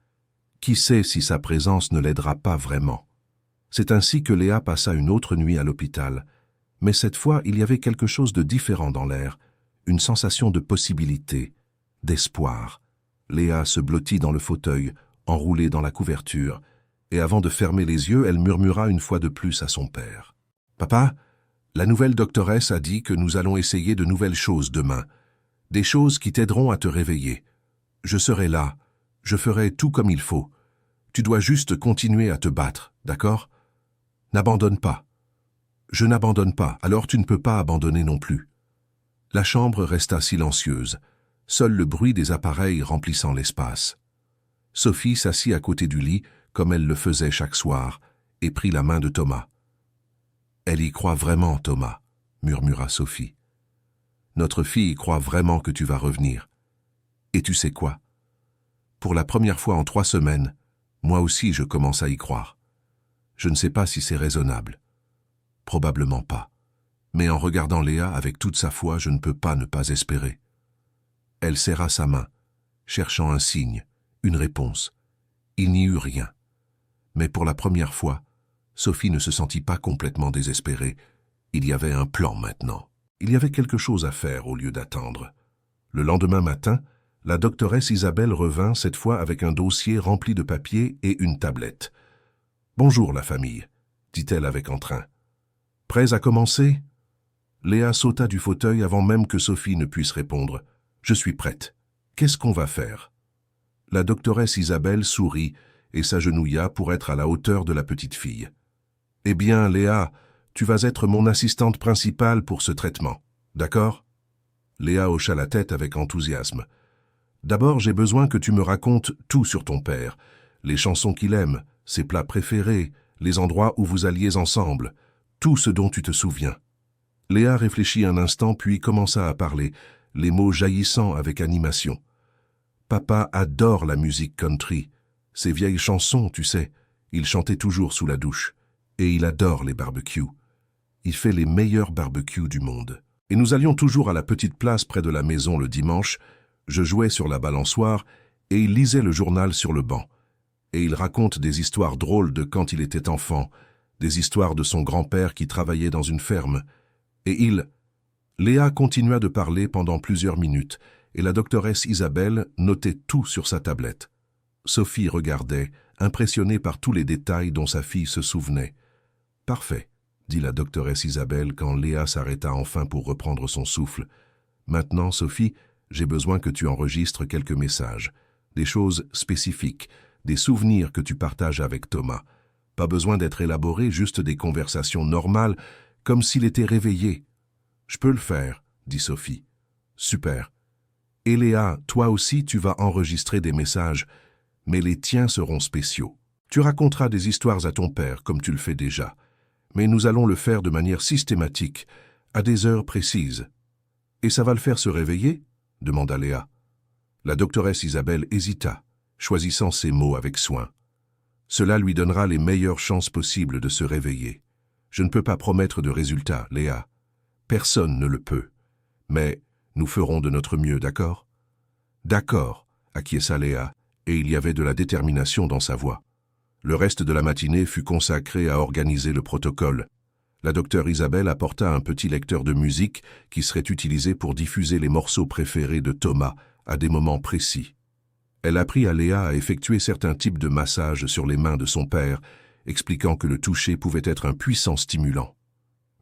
Speaker 1: « Qui sait si sa présence ne l'aidera pas vraiment ?» C'est ainsi que Léa passa une autre nuit à l'hôpital. Mais cette fois, il y avait quelque chose de différent dans l'air, une sensation de possibilité, d'espoir. Léa se blottit dans le fauteuil, enroulée dans la couverture, et avant de fermer les yeux, elle murmura une fois de plus à son père. « Papa, la nouvelle doctoresse a dit que nous allons essayer de nouvelles choses demain, des choses qui t'aideront à te réveiller. Je serai là, je ferai tout comme il faut. Tu dois juste continuer à te battre, d'accord ? N'abandonne pas. » « Je n'abandonne pas, alors tu ne peux pas abandonner non plus. » La chambre resta silencieuse, seul le bruit des appareils remplissant l'espace. Sophie s'assit à côté du lit, comme elle le faisait chaque soir, et prit la main de Thomas. « Elle y croit vraiment, Thomas, » murmura Sophie. « Notre fille croit vraiment que tu vas revenir. Et tu sais quoi? Pour la première fois en 3 semaines, moi aussi je commence à y croire. Je ne sais pas si c'est raisonnable. Probablement pas. Mais en regardant Léa avec toute sa foi, je ne peux pas ne pas espérer. » Elle serra sa main, cherchant un signe, une réponse. Il n'y eut rien. Mais pour la première fois, Sophie ne se sentit pas complètement désespérée. Il y avait un plan maintenant. Il y avait quelque chose à faire au lieu d'attendre. Le lendemain matin, la doctoresse Isabelle revint cette fois avec un dossier rempli de papiers et une tablette. « Bonjour la famille, » dit-elle avec entrain. « Prêts à commencer ?» Léa sauta du fauteuil avant même que Sophie ne puisse répondre. « Je suis prête. Qu'est-ce qu'on va faire ?» La doctoresse Isabelle sourit et s'agenouilla pour être à la hauteur de la petite fille. « Eh bien, Léa, tu vas être mon assistante principale pour ce traitement, d'accord ?» Léa hocha la tête avec enthousiasme. « D'abord, j'ai besoin que tu me racontes tout sur ton père, les chansons qu'il aime, ses plats préférés, les endroits où vous alliez ensemble, tout ce dont tu te souviens. » Léa réfléchit un instant puis commença à parler, les mots jaillissant avec animation. « Papa adore la musique country, ces vieilles chansons, tu sais, il chantait toujours sous la douche. Et il adore les barbecues. Il fait les meilleurs barbecues du monde. Et nous allions toujours à la petite place près de la maison le dimanche, je jouais sur la balançoire et il lisait le journal sur le banc. Et il raconte des histoires drôles de quand il était enfant, des histoires de son grand-père qui travaillait dans une ferme. Et il... » Léa continua de parler pendant plusieurs minutes, et la doctoresse Isabelle notait tout sur sa tablette. Sophie regardait, impressionnée par tous les détails dont sa fille se souvenait. « Parfait, » dit la doctoresse Isabelle quand Léa s'arrêta enfin pour reprendre son souffle. « Maintenant, Sophie, j'ai besoin que tu enregistres quelques messages, des choses spécifiques, des souvenirs que tu partages avec Thomas. Pas besoin d'être élaboré, juste des conversations normales, comme s'il était réveillé. »« Je peux le faire, » dit Sophie. « Super. Et Léa, toi aussi tu vas enregistrer des messages, mais les tiens seront spéciaux. Tu raconteras des histoires à ton père, comme tu le fais déjà. Mais nous allons le faire de manière systématique, à des heures précises. »« Et ça va le faire se réveiller ?» demanda Léa. La doctoresse Isabelle hésita, choisissant ses mots avec soin. « Cela lui donnera les meilleures chances possibles de se réveiller. Je ne peux pas promettre de résultats, Léa. Personne ne le peut. Mais nous ferons de notre mieux, d'accord ?»« D'accord, » acquiesça Léa, et il y avait de la détermination dans sa voix. Le reste de la matinée fut consacré à organiser le protocole. La docteure Isabelle apporta un petit lecteur de musique qui serait utilisé pour diffuser les morceaux préférés de Thomas à des moments précis. Elle apprit à Léa à effectuer certains types de massages sur les mains de son père, expliquant que le toucher pouvait être un puissant stimulant.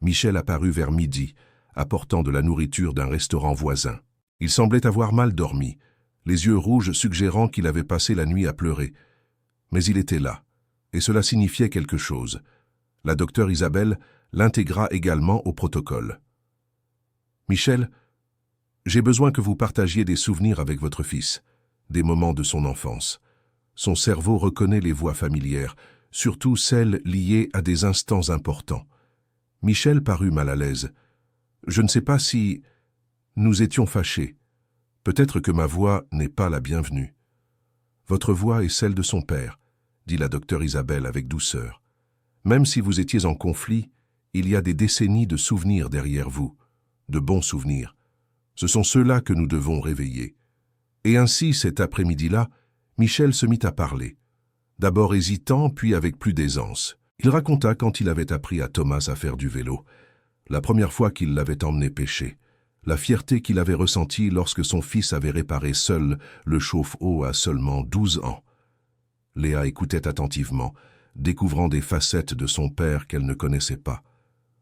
Speaker 1: Michel apparut vers midi, apportant de la nourriture d'un restaurant voisin. Il semblait avoir mal dormi, les yeux rouges suggérant qu'il avait passé la nuit à pleurer. Mais il était là, et cela signifiait quelque chose. La docteure Isabelle l'intégra également au protocole. « Michel, j'ai besoin que vous partagiez des souvenirs avec votre fils, des moments de son enfance. Son cerveau reconnaît les voix familières, surtout celles liées à des instants importants. Michel parut mal à l'aise. « Je ne sais pas si... Nous étions fâchés. Peut-être que ma voix n'est pas la bienvenue. »« Votre voix est celle de son père, » dit la docteure Isabelle avec douceur. « Même si vous étiez en conflit, il y a des décennies de souvenirs derrière vous, de bons souvenirs. Ce sont ceux-là que nous devons réveiller. » Et ainsi, cet après-midi-là, Michel se mit à parler. D'abord hésitant, puis avec plus d'aisance. Il raconta quand il avait appris à Thomas à faire du vélo, la première fois qu'il l'avait emmené pêcher, la fierté qu'il avait ressentie lorsque son fils avait réparé seul le chauffe-eau à seulement 12 ans. Léa écoutait attentivement, découvrant des facettes de son père qu'elle ne connaissait pas.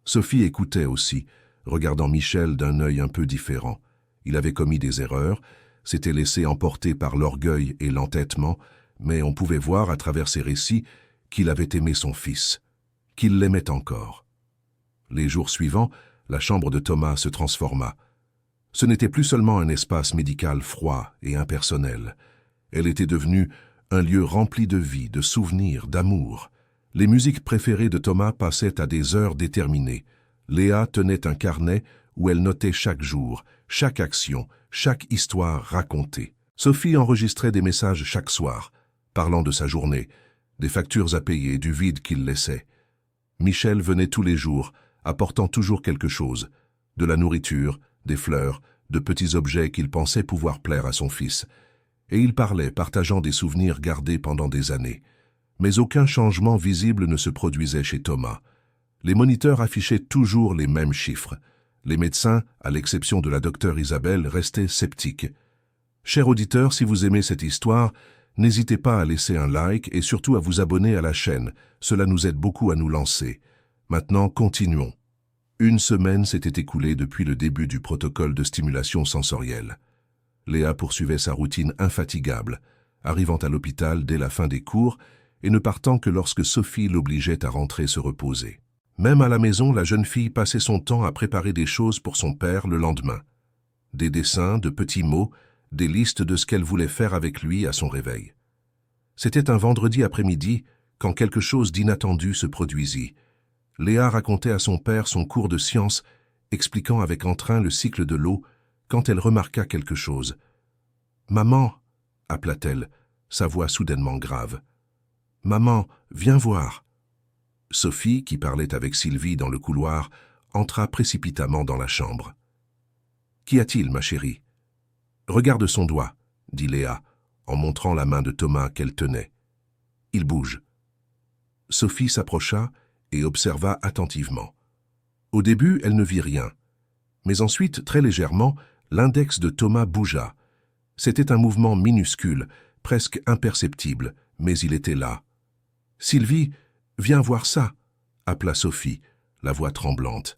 Speaker 1: Sophie écoutait aussi, regardant Michel d'un œil un peu différent. Il avait commis des erreurs, s'était laissé emporter par l'orgueil et l'entêtement, mais on pouvait voir à travers ses récits qu'il avait aimé son fils, qu'il l'aimait encore. Les jours suivants, la chambre de Thomas se transforma. Ce n'était plus seulement un espace médical froid et impersonnel. Elle était devenue un lieu rempli de vie, de souvenirs, d'amour. Les musiques préférées de Thomas passaient à des heures déterminées. Léa tenait un carnet où elle notait chaque jour, chaque action, chaque histoire racontée. Sophie enregistrait des messages chaque soir, parlant de sa journée, des factures à payer, du vide qu'il laissait. Michel venait tous les jours, apportant toujours quelque chose, de la nourriture, des fleurs, de petits objets qu'il pensait pouvoir plaire à son fils. Et il parlait, partageant des souvenirs gardés pendant des années. Mais aucun changement visible ne se produisait chez Thomas. Les moniteurs affichaient toujours les mêmes chiffres. Les médecins, à l'exception de la docteure Isabelle, restaient sceptiques. Chers auditeurs, si vous aimez cette histoire, n'hésitez pas à laisser un like et surtout à vous abonner à la chaîne. Cela nous aide beaucoup à nous lancer. Maintenant, continuons. Une semaine s'était écoulée depuis le début du protocole de stimulation sensorielle. Léa poursuivait sa routine infatigable, arrivant à l'hôpital dès la fin des cours et ne partant que lorsque Sophie l'obligeait à rentrer se reposer. Même à la maison, la jeune fille passait son temps à préparer des choses pour son père le lendemain. Des dessins, de petits mots, des listes de ce qu'elle voulait faire avec lui à son réveil. C'était un vendredi après-midi quand quelque chose d'inattendu se produisit. Léa racontait à son père son cours de sciences, expliquant avec entrain le cycle de l'eau, quand elle remarqua quelque chose. « Maman !» appela-t-elle, sa voix soudainement grave. « Maman, viens voir !» Sophie, qui parlait avec Sylvie dans le couloir, entra précipitamment dans la chambre. « Qu'y a-t-il, ma chérie ?»« Regarde son doigt, » dit Léa, en montrant la main de Thomas qu'elle tenait. « Il bouge. » Sophie s'approcha et observa attentivement. Au début, elle ne vit rien. Mais ensuite, très légèrement, l'index de Thomas bougea. C'était un mouvement minuscule, presque imperceptible, mais il était là. « Sylvie, viens voir ça !» appela Sophie, la voix tremblante.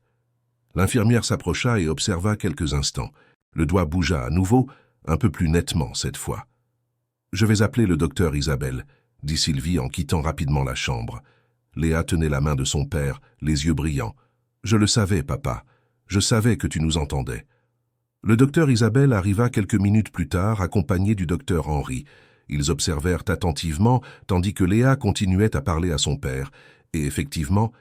Speaker 1: L'infirmière s'approcha et observa quelques instants. Le doigt bougea à nouveau, un peu plus nettement cette fois. « Je vais appeler le docteur Isabelle », dit Sylvie en quittant rapidement la chambre. Léa tenait la main de son père, les yeux brillants. « Je le savais, papa. Je savais que tu nous entendais. » Le docteur Isabelle arriva quelques minutes plus tard, accompagné du docteur Henri. Ils observèrent attentivement, tandis que Léa continuait à parler à son père. Et effectivement,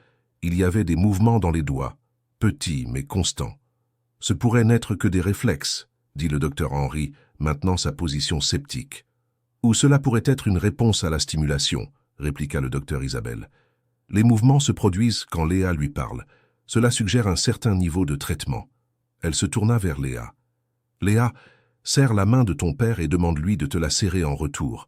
Speaker 1: il y avait des mouvements dans les doigts, petits mais constants. « Ce pourrait n'être que des réflexes, » dit le docteur Henri, maintenant sa position sceptique. « Ou cela pourrait être une réponse à la stimulation, » répliqua le docteur Isabelle. « Les mouvements se produisent quand Léa lui parle. Cela suggère un certain niveau de traitement. » Elle se tourna vers Léa. « Léa, serre la main de ton père et demande-lui de te la serrer en retour. »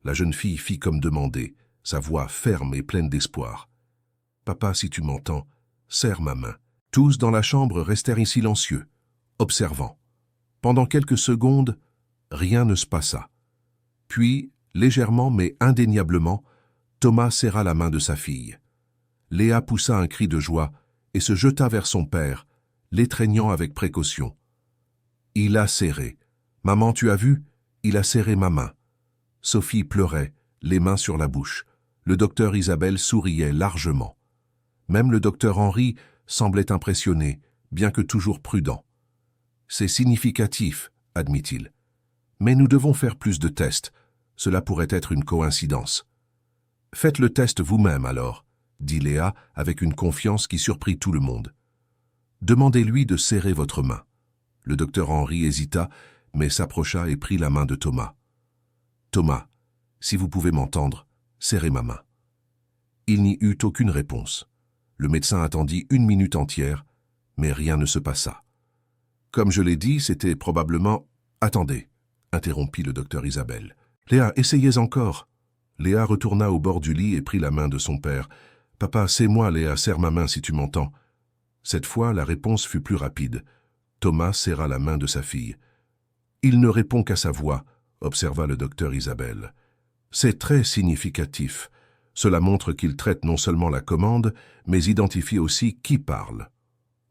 Speaker 1: La jeune fille fit comme demandé, sa voix ferme et pleine d'espoir. « Papa, si tu m'entends, serre ma main. » Tous dans la chambre restèrent silencieux, observant. Pendant quelques secondes, rien ne se passa. Puis, légèrement mais indéniablement, Thomas serra la main de sa fille. Léa poussa un cri de joie et se jeta vers son père, l'étreignant avec précaution. Il a serré. « Maman, tu as vu? Il a serré ma main. » Sophie pleurait, les mains sur la bouche. Le docteur Isabelle souriait largement. Même le docteur Henri semblait impressionné, bien que toujours prudent. « C'est significatif, » admit-il. « Mais nous devons faire plus de tests. Cela pourrait être une coïncidence. Faites le test vous-même alors, dit Léa avec une confiance qui surprit tout le monde. Demandez-lui de serrer votre main. Le docteur Henry hésita, mais s'approcha et prit la main de Thomas. Thomas, si vous pouvez m'entendre, serrez ma main. Il n'y eut aucune réponse. Le médecin attendit 1 minute entière, mais rien ne se passa. Comme je l'ai dit, c'était probablement... Attendez, interrompit le docteur Isabelle. Léa, essayez encore. Léa retourna au bord du lit et prit la main de son père. Papa, c'est moi, Léa, serre ma main si tu m'entends. Cette fois, la réponse fut plus rapide. Thomas serra la main de sa fille. Il ne répond qu'à sa voix, observa le docteur Isabelle. C'est très significatif. Cela montre qu'il traite non seulement la commande, mais identifie aussi qui parle.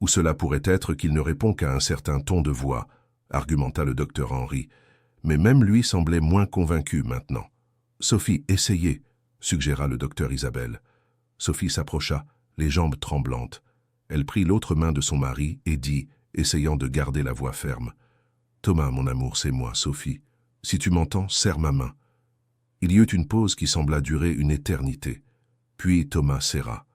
Speaker 1: Ou cela pourrait être qu'il ne répond qu'à un certain ton de voix, argumenta le docteur Henry. Mais même lui semblait moins convaincu maintenant. Sophie, essayez, suggéra le docteur Isabelle. Sophie s'approcha, les jambes tremblantes. Elle prit l'autre main de son mari et dit, essayant de garder la voix ferme. Thomas, mon amour, c'est moi, Sophie. Si tu m'entends, serre ma main. Il y eut une pause qui sembla durer une éternité. Puis Thomas serra.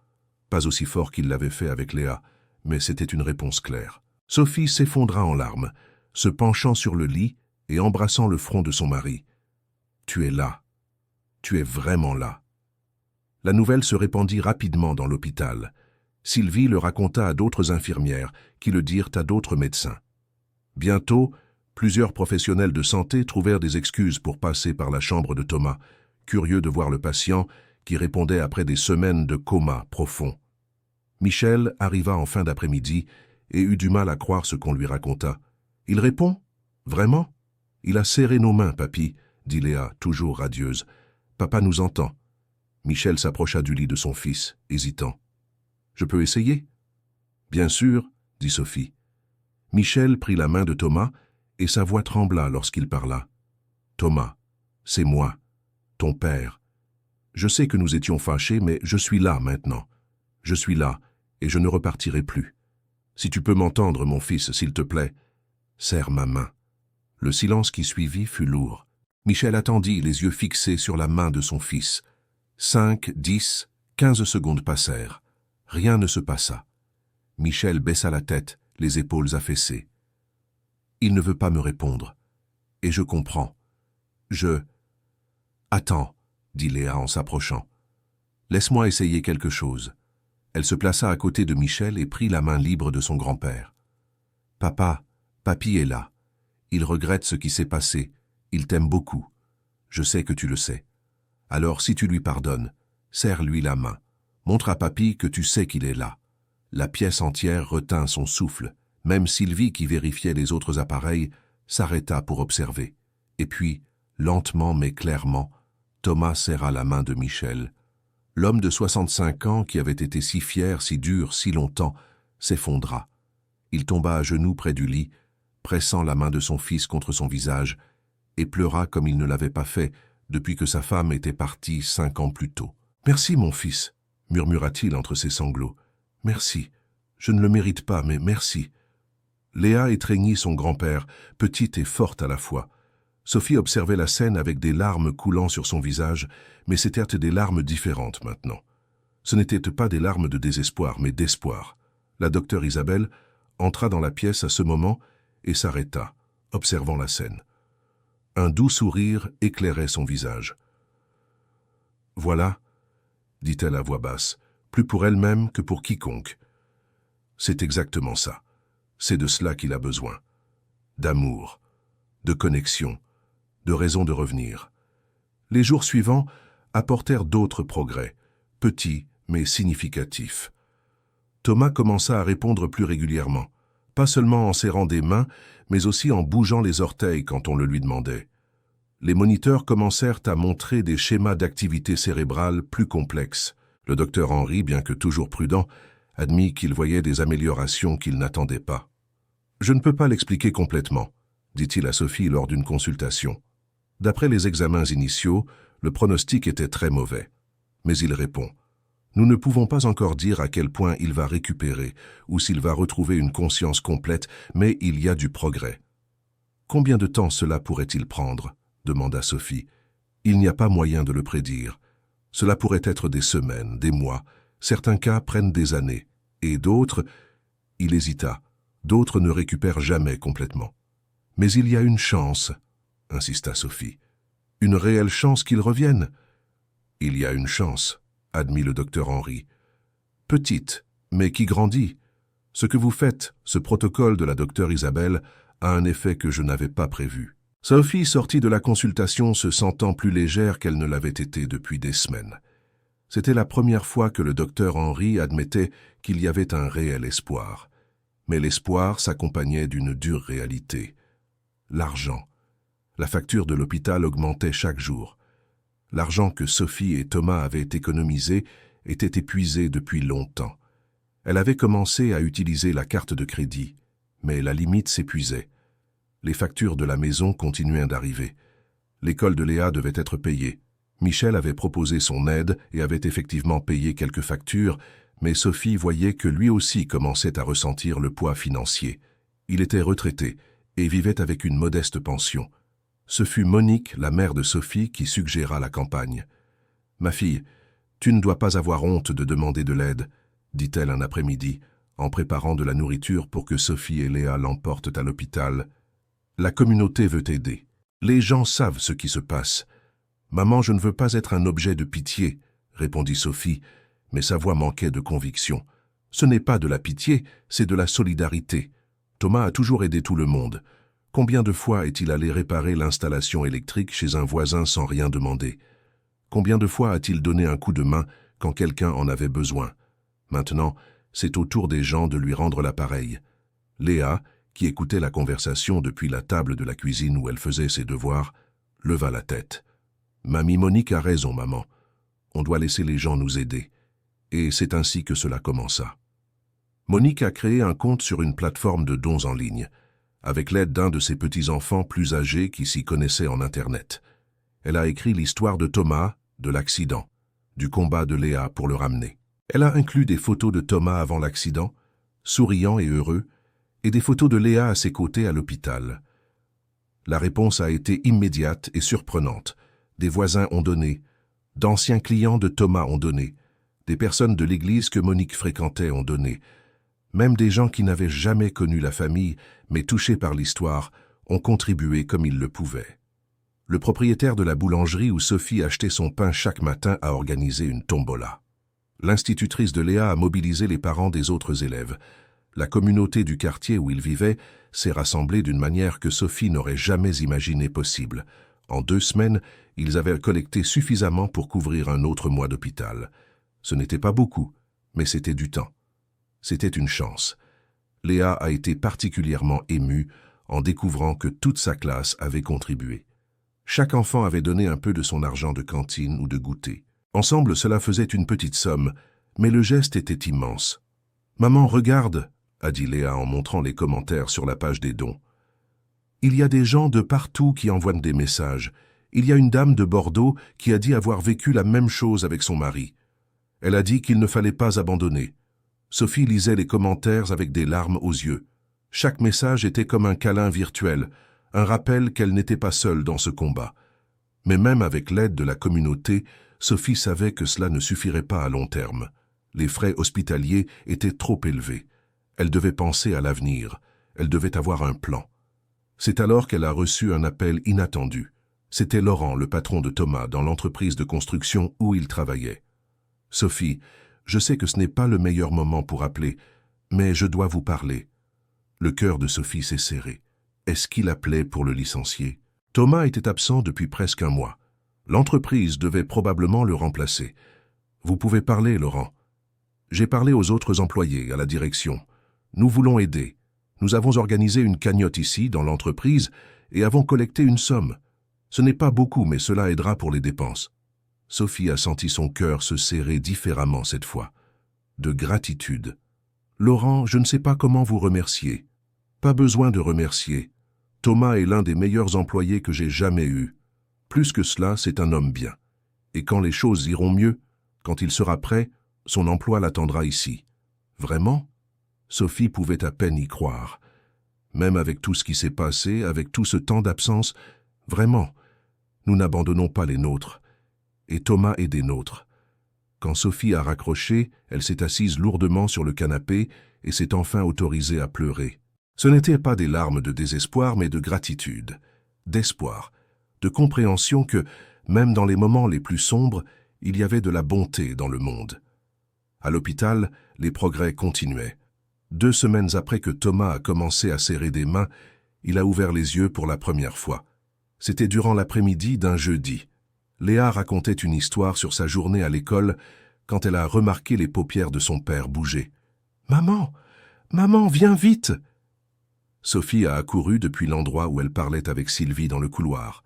Speaker 1: Pas aussi fort qu'il l'avait fait avec Léa, mais c'était une réponse claire. Sophie s'effondra en larmes, se penchant sur le lit et embrassant le front de son mari. « Tu es là. Tu es vraiment là. » La nouvelle se répandit rapidement dans l'hôpital. Sylvie le raconta à d'autres infirmières, qui le dirent à d'autres médecins. Bientôt, plusieurs professionnels de santé trouvèrent des excuses pour passer par la chambre de Thomas, curieux de voir le patient qui répondait après des semaines de coma profond. Michel arriva en fin d'après-midi et eut du mal à croire ce qu'on lui raconta. « Il répond? Vraiment? Il a serré nos mains, papy, » dit Léa, toujours radieuse. « Papa nous entend. » Michel s'approcha du lit de son fils, hésitant. « Je peux essayer ?»« Bien sûr, » dit Sophie. Michel prit la main de Thomas et sa voix trembla lorsqu'il parla. « Thomas, c'est moi, ton père. Je sais que nous étions fâchés, mais je suis là maintenant. Je suis là et je ne repartirai plus. Si tu peux m'entendre, mon fils, s'il te plaît, serre ma main. » Le silence qui suivit fut lourd. Michel attendit, les yeux fixés sur la main de son fils. 5, 10, 15 secondes passèrent. Rien ne se passa. Michel baissa la tête, les épaules affaissées. « Il ne veut pas me répondre. Et je comprends. Attends, dit Léa en s'approchant. Laisse-moi essayer quelque chose. » Elle se plaça à côté de Michel et prit la main libre de son grand-père. « Papa, papy est là. Il regrette ce qui s'est passé. Il t'aime beaucoup. Je sais que tu le sais. Alors si tu lui pardonnes, serre-lui la main. Montre à papy que tu sais qu'il est là. » La pièce entière retint son souffle. Même Sylvie, qui vérifiait les autres appareils, s'arrêta pour observer. Et puis, lentement mais clairement, Thomas serra la main de Michel. L'homme de 65 ans, qui avait été si fier, si dur, si longtemps, s'effondra. Il tomba à genoux près du lit, pressant la main de son fils contre son visage, et pleura comme il ne l'avait pas fait depuis que sa femme était partie 5 ans plus tôt. « Merci, mon fils, » murmura-t-il entre ses sanglots. « Merci. Je ne le mérite pas, mais merci. » Léa étreignit son grand-père, petite et forte à la fois. Sophie observait la scène avec des larmes coulant sur son visage, mais c'étaient des larmes différentes maintenant. Ce n'étaient pas des larmes de désespoir, mais d'espoir. La docteure Isabelle entra dans la pièce à ce moment et s'arrêta, observant la scène. Un doux sourire éclairait son visage. « Voilà, » dit-elle à voix basse, plus pour elle-même que pour quiconque. C'est exactement ça. C'est de cela qu'il a besoin. D'amour, de connexion, de raison de revenir. Les jours suivants apportèrent d'autres progrès, petits mais significatifs. Thomas commença à répondre plus régulièrement, pas seulement en serrant des mains, mais aussi en bougeant les orteils quand on le lui demandait. Les moniteurs commencèrent à montrer des schémas d'activité cérébrale plus complexes. Le docteur Henry, bien que toujours prudent, admit qu'il voyait des améliorations qu'il n'attendait pas. « Je ne peux pas l'expliquer complètement », dit-il à Sophie lors d'une consultation. D'après les examens initiaux, le pronostic était très mauvais. Mais il répond « Nous ne pouvons pas encore dire à quel point il va récupérer ou s'il va retrouver une conscience complète, mais il y a du progrès. » « Combien de temps cela pourrait-il prendre ?» demanda Sophie. Il n'y a pas moyen de le prédire. Cela pourrait être des semaines, des mois, certains cas prennent des années, et d'autres, il hésita, d'autres ne récupèrent jamais complètement. Mais il y a une chance, insista Sophie. Une réelle chance qu'il revienne. Il y a une chance, admit le docteur Henry. Petite, mais qui grandit. Ce que vous faites, ce protocole de la docteure Isabelle, a un effet que je n'avais pas prévu. Sophie sortit de la consultation se sentant plus légère qu'elle ne l'avait été depuis des semaines. C'était la première fois que le docteur Henry admettait qu'il y avait un réel espoir. Mais l'espoir s'accompagnait d'une dure réalité. L'argent. La facture de l'hôpital augmentait chaque jour. L'argent que Sophie et Thomas avaient économisé était épuisé depuis longtemps. Elle avait commencé à utiliser la carte de crédit, mais la limite s'épuisait. Les factures de la maison continuaient d'arriver. L'école de Léa devait être payée. Michel avait proposé son aide et avait effectivement payé quelques factures, mais Sophie voyait que lui aussi commençait à ressentir le poids financier. Il était retraité et vivait avec une modeste pension. Ce fut Monique, la mère de Sophie, qui suggéra la campagne. « Ma fille, tu ne dois pas avoir honte de demander de l'aide, » dit-elle un après-midi, en préparant de la nourriture pour que Sophie et Léa l'emportent à l'hôpital. « La communauté veut t'aider. Les gens savent ce qui se passe. »« Maman, je ne veux pas être un objet de pitié, » répondit Sophie, mais sa voix manquait de conviction. « Ce n'est pas de la pitié, c'est de la solidarité. Thomas a toujours aidé tout le monde. Combien de fois est-il allé réparer l'installation électrique chez un voisin sans rien demander? Combien de fois a-t-il donné un coup de main quand quelqu'un en avait besoin? Maintenant, c'est au tour des gens de lui rendre l'appareil. » Léa, qui écoutait la conversation depuis la table de la cuisine où elle faisait ses devoirs, leva la tête. « Mamie Monique a raison, maman. On doit laisser les gens nous aider. » Et c'est ainsi que cela commença. Monique a créé un compte sur une plateforme de dons en ligne, avec l'aide d'un de ses petits-enfants plus âgés qui s'y connaissaient en Internet. Elle a écrit l'histoire de Thomas, de l'accident, du combat de Léa pour le ramener. Elle a inclus des photos de Thomas avant l'accident, souriant et heureux, et des photos de Léa à ses côtés à l'hôpital. La réponse a été immédiate et surprenante. Des voisins ont donné, d'anciens clients de Thomas ont donné, des personnes de l'église que Monique fréquentait ont donné. Même des gens qui n'avaient jamais connu la famille, mais touchés par l'histoire, ont contribué comme ils le pouvaient. Le propriétaire de la boulangerie où Sophie achetait son pain chaque matin a organisé une tombola. L'institutrice de Léa a mobilisé les parents des autres élèves. La communauté du quartier où ils vivaient s'est rassemblée d'une manière que Sophie n'aurait jamais imaginé possible. En 2 semaines, ils avaient collecté suffisamment pour couvrir un autre mois d'hôpital. Ce n'était pas beaucoup, mais c'était du temps. C'était une chance. Léa a été particulièrement émue en découvrant que toute sa classe avait contribué. Chaque enfant avait donné un peu de son argent de cantine ou de goûter. Ensemble, cela faisait une petite somme, mais le geste était immense. « Maman, regarde !» a dit Léa en montrant les commentaires sur la page des dons. « Il y a des gens de partout qui envoient des messages. Il y a une dame de Bordeaux qui a dit avoir vécu la même chose avec son mari. Elle a dit qu'il ne fallait pas abandonner. » Sophie lisait les commentaires avec des larmes aux yeux. Chaque message était comme un câlin virtuel, un rappel qu'elle n'était pas seule dans ce combat. Mais même avec l'aide de la communauté, Sophie savait que cela ne suffirait pas à long terme. Les frais hospitaliers étaient trop élevés. Elle devait penser à l'avenir. Elle devait avoir un plan. C'est alors qu'elle a reçu un appel inattendu. C'était Laurent, le patron de Thomas, dans l'entreprise de construction où il travaillait. « Sophie, je sais que ce n'est pas le meilleur moment pour appeler, mais je dois vous parler. » Le cœur de Sophie s'est serré. Est-ce qu'il appelait pour le licencier? Thomas était absent depuis presque un mois. L'entreprise devait probablement le remplacer. « Vous pouvez parler, Laurent. » J'ai parlé aux autres employés, à la direction. Nous voulons aider. Nous avons organisé une cagnotte ici, dans l'entreprise, et avons collecté une somme. Ce n'est pas beaucoup, mais cela aidera pour les dépenses. Sophie a senti son cœur se serrer différemment cette fois. De gratitude. Laurent, je ne sais pas comment vous remercier. Pas besoin de remercier. Thomas est l'un des meilleurs employés que j'ai jamais eus. Plus que cela, c'est un homme bien. Et quand les choses iront mieux, quand il sera prêt, son emploi l'attendra ici. Vraiment? Sophie pouvait à peine y croire. Même avec tout ce qui s'est passé, avec tout ce temps d'absence, vraiment. Nous n'abandonnons pas les nôtres. Et Thomas est des nôtres. Quand Sophie a raccroché, elle s'est assise lourdement sur le canapé et s'est enfin autorisée à pleurer. Ce n'étaient pas des larmes de désespoir, mais de gratitude, d'espoir, de compréhension que, même dans les moments les plus sombres, il y avait de la bonté dans le monde. À l'hôpital, les progrès continuaient. 2 semaines après que Thomas a commencé à serrer des mains, il a ouvert les yeux pour la première fois. C'était durant l'après-midi d'un jeudi. Léa racontait une histoire sur sa journée à l'école quand elle a remarqué les paupières de son père bouger. « Maman, maman, viens vite !» Sophie a accouru depuis l'endroit où elle parlait avec Sylvie dans le couloir.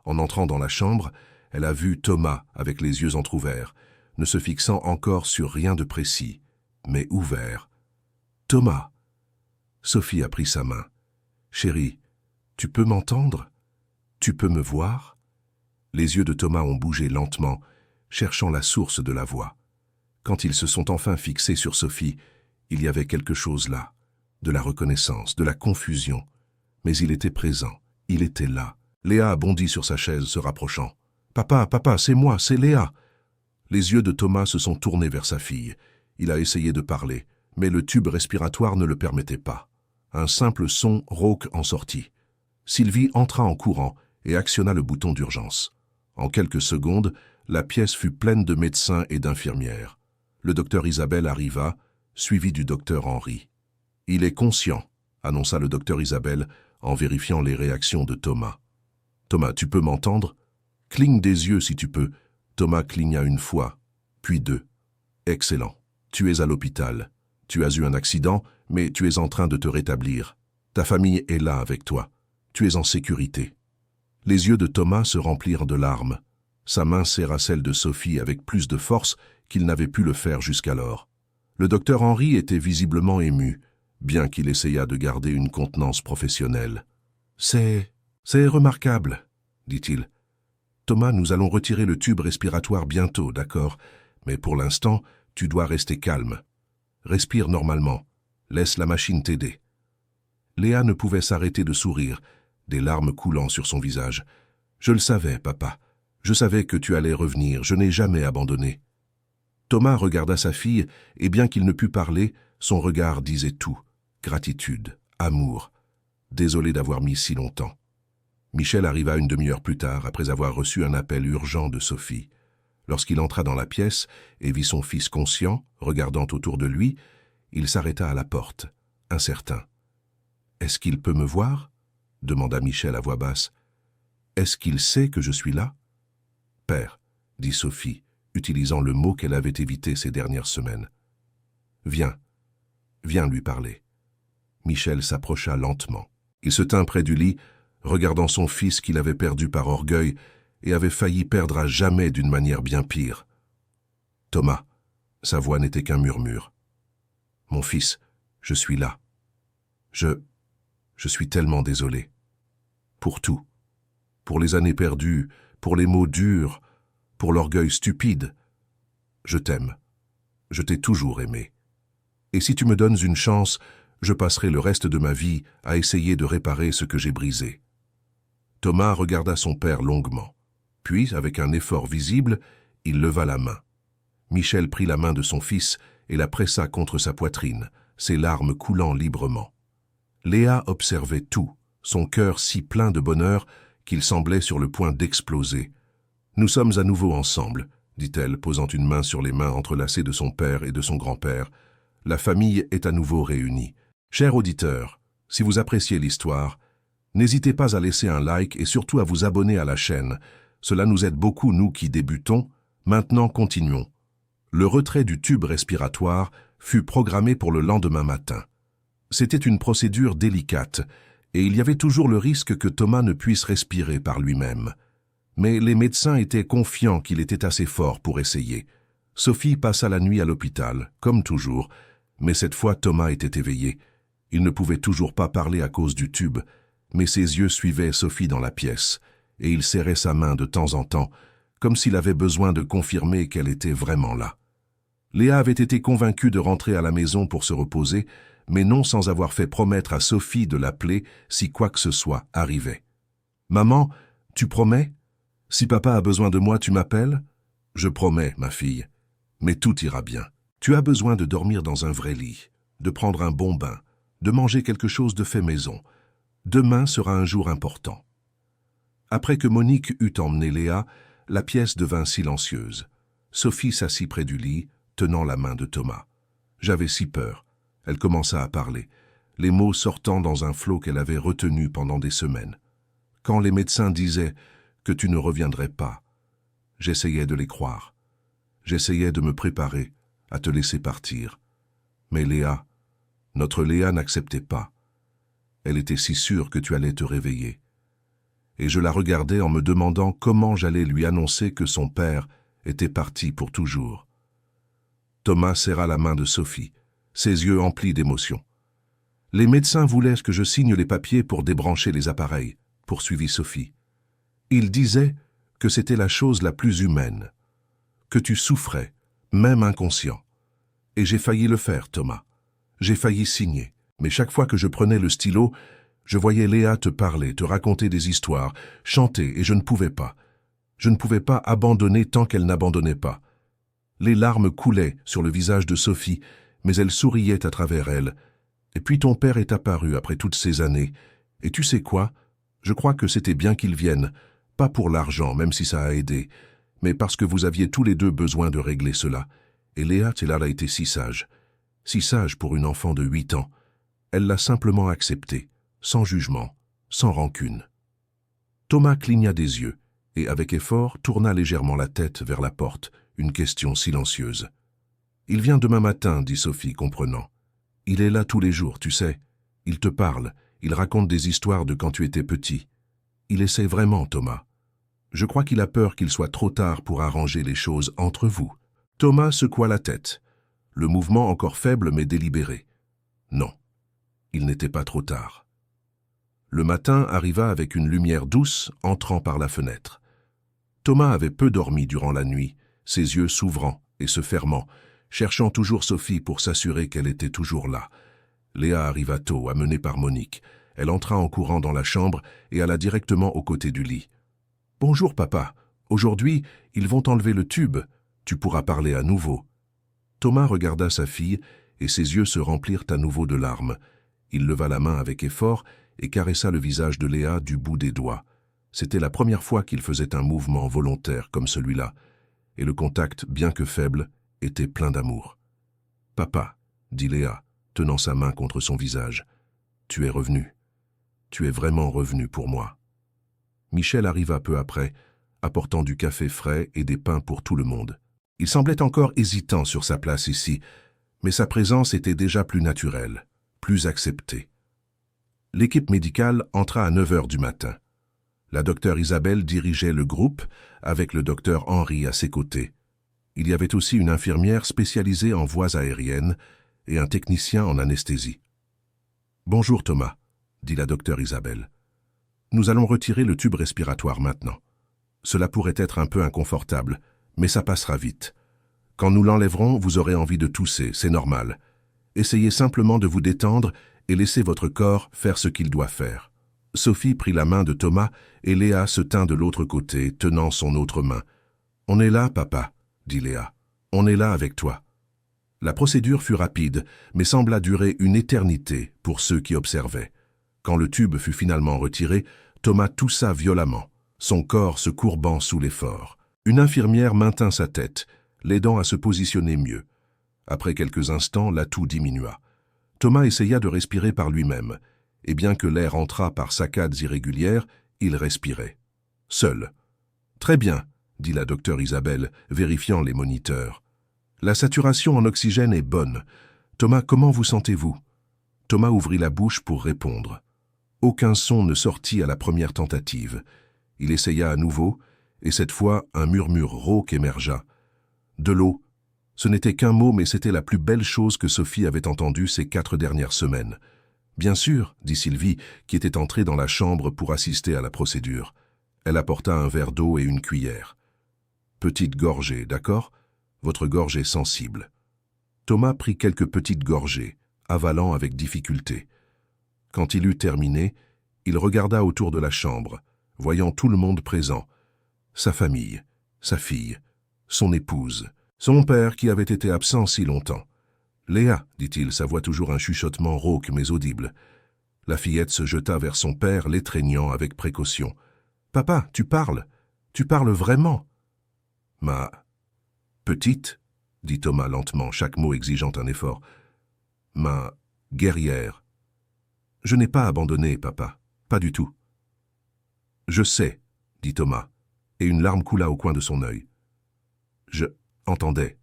Speaker 1: En entrant dans la chambre, elle a vu Thomas avec les yeux entr'ouverts, ne se fixant encore sur rien de précis, mais ouvert. « Thomas !» Sophie a pris sa main. « Chérie, tu peux m'entendre? Tu peux me voir ?» Les yeux de Thomas ont bougé lentement, cherchant la source de la voix. Quand ils se sont enfin fixés sur Sophie, il y avait quelque chose là, de la reconnaissance, de la confusion. Mais il était présent, il était là. Léa a bondi sur sa chaise, se rapprochant. « Papa, papa, c'est moi, c'est Léa !» Les yeux de Thomas se sont tournés vers sa fille. Il a essayé de parler, mais le tube respiratoire ne le permettait pas. Un simple son rauque en sortit. Sylvie entra en courant et actionna le bouton d'urgence. En quelques secondes, la pièce fut pleine de médecins et d'infirmières. Le docteur Isabelle arriva, suivi du docteur Henri. « Il est conscient », annonça le docteur Isabelle en vérifiant les réactions de Thomas. « Thomas, tu peux m'entendre? Cligne des yeux si tu peux. » Thomas cligna 1 fois, puis 2. « Excellent. Tu es à l'hôpital. Tu as eu un accident, mais tu es en train de te rétablir. Ta famille est là avec toi. Tu es en sécurité. » Les yeux de Thomas se remplirent de larmes. Sa main serra celle de Sophie avec plus de force qu'il n'avait pu le faire jusqu'alors. Le docteur Henri était visiblement ému, bien qu'il essayât de garder une contenance professionnelle. « C'est remarquable, » dit-il. « Thomas, nous allons retirer le tube respiratoire bientôt, d'accord? Mais pour l'instant, tu dois rester calme. Respire normalement. Laisse la machine t'aider. » Léa ne pouvait s'arrêter de sourire, des larmes coulant sur son visage. « Je le savais, papa. Je savais que tu allais revenir. Je n'ai jamais abandonné. » Thomas regarda sa fille, et bien qu'il ne pût parler, son regard disait tout. Gratitude, amour. Désolé d'avoir mis si longtemps. Michel arriva 1 demi-heure plus tard, après avoir reçu un appel urgent de Sophie. Lorsqu'il entra dans la pièce et vit son fils conscient, regardant autour de lui, il s'arrêta à la porte, incertain. « Est-ce qu'il peut me voir ?» demanda Michel à voix basse. « Est-ce qu'il sait que je suis là ?»« Père, » dit Sophie, utilisant le mot qu'elle avait évité ces dernières semaines. « Viens, viens lui parler. » Michel s'approcha lentement. Il se tint près du lit, regardant son fils qu'il avait perdu par orgueil et avait failli perdre à jamais d'une manière bien pire. « Thomas », sa voix n'était qu'un murmure. « Mon fils, je suis là. Je suis tellement désolé. Pour tout. Pour les années perdues, pour les mots durs, pour l'orgueil stupide. Je t'aime. Je t'ai toujours aimé. Et si tu me donnes une chance, je passerai le reste de ma vie à essayer de réparer ce que j'ai brisé. » Thomas regarda son père longuement. Puis, avec un effort visible, il leva la main. Michel prit la main de son fils et la pressa contre sa poitrine, ses larmes coulant librement. Léa observait tout, son cœur si plein de bonheur qu'il semblait sur le point d'exploser. « Nous sommes à nouveau ensemble, » dit-elle, posant une main sur les mains entrelacées de son père et de son grand-père. « La famille est à nouveau réunie. Chers auditeurs, si vous appréciez l'histoire, n'hésitez pas à laisser un like et surtout à vous abonner à la chaîne. Cela nous aide beaucoup, nous qui débutons. Maintenant, continuons. Le retrait du tube respiratoire fut programmé pour le lendemain matin. C'était une procédure délicate, et il y avait toujours le risque que Thomas ne puisse respirer par lui-même. Mais les médecins étaient confiants qu'il était assez fort pour essayer. Sophie passa la nuit à l'hôpital, comme toujours, mais cette fois Thomas était éveillé. Il ne pouvait toujours pas parler à cause du tube, mais ses yeux suivaient Sophie dans la pièce, et il serrait sa main de temps en temps, comme s'il avait besoin de confirmer qu'elle était vraiment là. Léa avait été convaincue de rentrer à la maison pour se reposer, mais non sans avoir fait promettre à Sophie de l'appeler si quoi que ce soit arrivait. « Maman, tu promets ?» Si papa a besoin de moi, tu m'appelles? Je promets, ma fille. Mais tout ira bien. Tu as besoin de dormir dans un vrai lit, de prendre un bon bain, de manger quelque chose de fait maison. Demain sera un jour important. » Après que Monique eut emmené Léa, la pièce devint silencieuse. Sophie s'assit près du lit, tenant la main de Thomas. J'avais si peur. Elle commença à parler, les mots sortant dans un flot qu'elle avait retenu pendant des semaines. Quand les médecins disaient que tu ne reviendrais pas, j'essayais de les croire. J'essayais de me préparer à te laisser partir. Mais Léa, notre Léa n'acceptait pas. Elle était si sûre que tu allais te réveiller. Et je la regardais en me demandant comment j'allais lui annoncer que son père était parti pour toujours. Thomas serra la main de Sophie, ses yeux emplis d'émotion. « Les médecins voulaient que je signe les papiers pour débrancher les appareils, » poursuivit Sophie. « Ils disaient que c'était la chose la plus humaine, que tu souffrais, même inconscient. Et j'ai failli le faire, Thomas. J'ai failli signer. Mais chaque fois que je prenais le stylo, je voyais Léa te parler, te raconter des histoires, chanter, et je ne pouvais pas. Je ne pouvais pas abandonner tant qu'elle n'abandonnait pas. Les larmes coulaient sur le visage de Sophie, mais elle souriait à travers elles. Et puis ton père est apparu après toutes ces années. Et tu sais quoi? Je crois que c'était bien qu'il vienne, pas pour l'argent, même si ça a aidé, mais parce que vous aviez tous les deux besoin de régler cela. Et Léa, elle a été si sage pour une enfant de 8 ans. Elle l'a simplement accepté, sans jugement, sans rancune. » Thomas cligna des yeux et, avec effort, tourna légèrement la tête vers la porte, une question silencieuse. « Il vient demain matin, » dit Sophie, comprenant. « Il est là tous les jours, tu sais. Il te parle, il raconte des histoires de quand tu étais petit. Il essaie vraiment, Thomas. Je crois qu'il a peur qu'il soit trop tard pour arranger les choses entre vous. » Thomas secoua la tête, le mouvement encore faible mais délibéré. Non, il n'était pas trop tard. Le matin arriva avec une lumière douce entrant par la fenêtre. Thomas avait peu dormi durant la nuit, ses yeux s'ouvrant et se fermant, cherchant toujours Sophie pour s'assurer qu'elle était toujours là. Léa arriva tôt, amenée par Monique. Elle entra en courant dans la chambre et alla directement aux côtés du lit. « Bonjour, papa. Aujourd'hui, ils vont enlever le tube. Tu pourras parler à nouveau. » Thomas regarda sa fille et ses yeux se remplirent à nouveau de larmes. Il leva la main avec effort et caressa le visage de Léa du bout des doigts. C'était la première fois qu'il faisait un mouvement volontaire comme celui-là, et le contact, bien que faible, était plein d'amour. « Papa, » dit Léa, tenant sa main contre son visage, « tu es revenu. Tu es vraiment revenu pour moi. » Michel arriva peu après, apportant du café frais et des pains pour tout le monde. Il semblait encore hésitant sur sa place ici, mais sa présence était déjà plus naturelle, plus acceptée. L'équipe médicale entra à 9 heures du matin. La docteure Isabelle dirigeait le groupe avec le docteur Henri à ses côtés. Il y avait aussi une infirmière spécialisée en voies aériennes et un technicien en anesthésie. « Bonjour Thomas, » dit la docteure Isabelle. « Nous allons retirer le tube respiratoire maintenant. Cela pourrait être un peu inconfortable, mais ça passera vite. Quand nous l'enlèverons, vous aurez envie de tousser, c'est normal. Essayez simplement de vous détendre et laissez votre corps faire ce qu'il doit faire. » Sophie prit la main de Thomas et Léa se tint de l'autre côté, tenant son autre main. « On est là, papa, » dit Léa. « On est là avec toi. » La procédure fut rapide, mais sembla durer une éternité pour ceux qui observaient. Quand le tube fut finalement retiré, Thomas toussa violemment, son corps se courbant sous l'effort. Une infirmière maintint sa tête, l'aidant à se positionner mieux. Après quelques instants, l'atout diminua. Thomas essaya de respirer par lui-même, et bien que l'air entrât par saccades irrégulières, il respirait. Seul. « Très bien, » dit la docteure Isabelle, vérifiant les moniteurs. « La saturation en oxygène est bonne. Thomas, comment vous sentez-vous » Thomas ouvrit la bouche pour répondre. Aucun son ne sortit à la première tentative. Il essaya à nouveau, et cette fois, un murmure rauque émergea. De l'eau. Ce n'était qu'un mot, mais c'était la plus belle chose que Sophie avait entendue ces 4 dernières semaines. « Bien sûr, » dit Sylvie, qui était entrée dans la chambre pour assister à la procédure. Elle apporta un verre d'eau et une cuillère. « Petite gorgée, d'accord? Votre gorge est sensible. » Thomas prit quelques petites gorgées, avalant avec difficulté. Quand il eut terminé, il regarda autour de la chambre, voyant tout le monde présent. sa famille, sa fille, son épouse, son père qui avait été absent si longtemps. « Léa, dit-il, sa voix toujours un chuchotement rauque mais audible. La fillette se jeta vers son père, l'étreignant avec précaution. « Papa, tu parles vraiment ?» « Ma petite, dit Thomas lentement, chaque mot exigeant un effort. « Ma guerrière. Je n'ai pas abandonné, papa, pas du tout. »« Je sais, dit Thomas, et une larme coula au coin de son œil. Je entendais.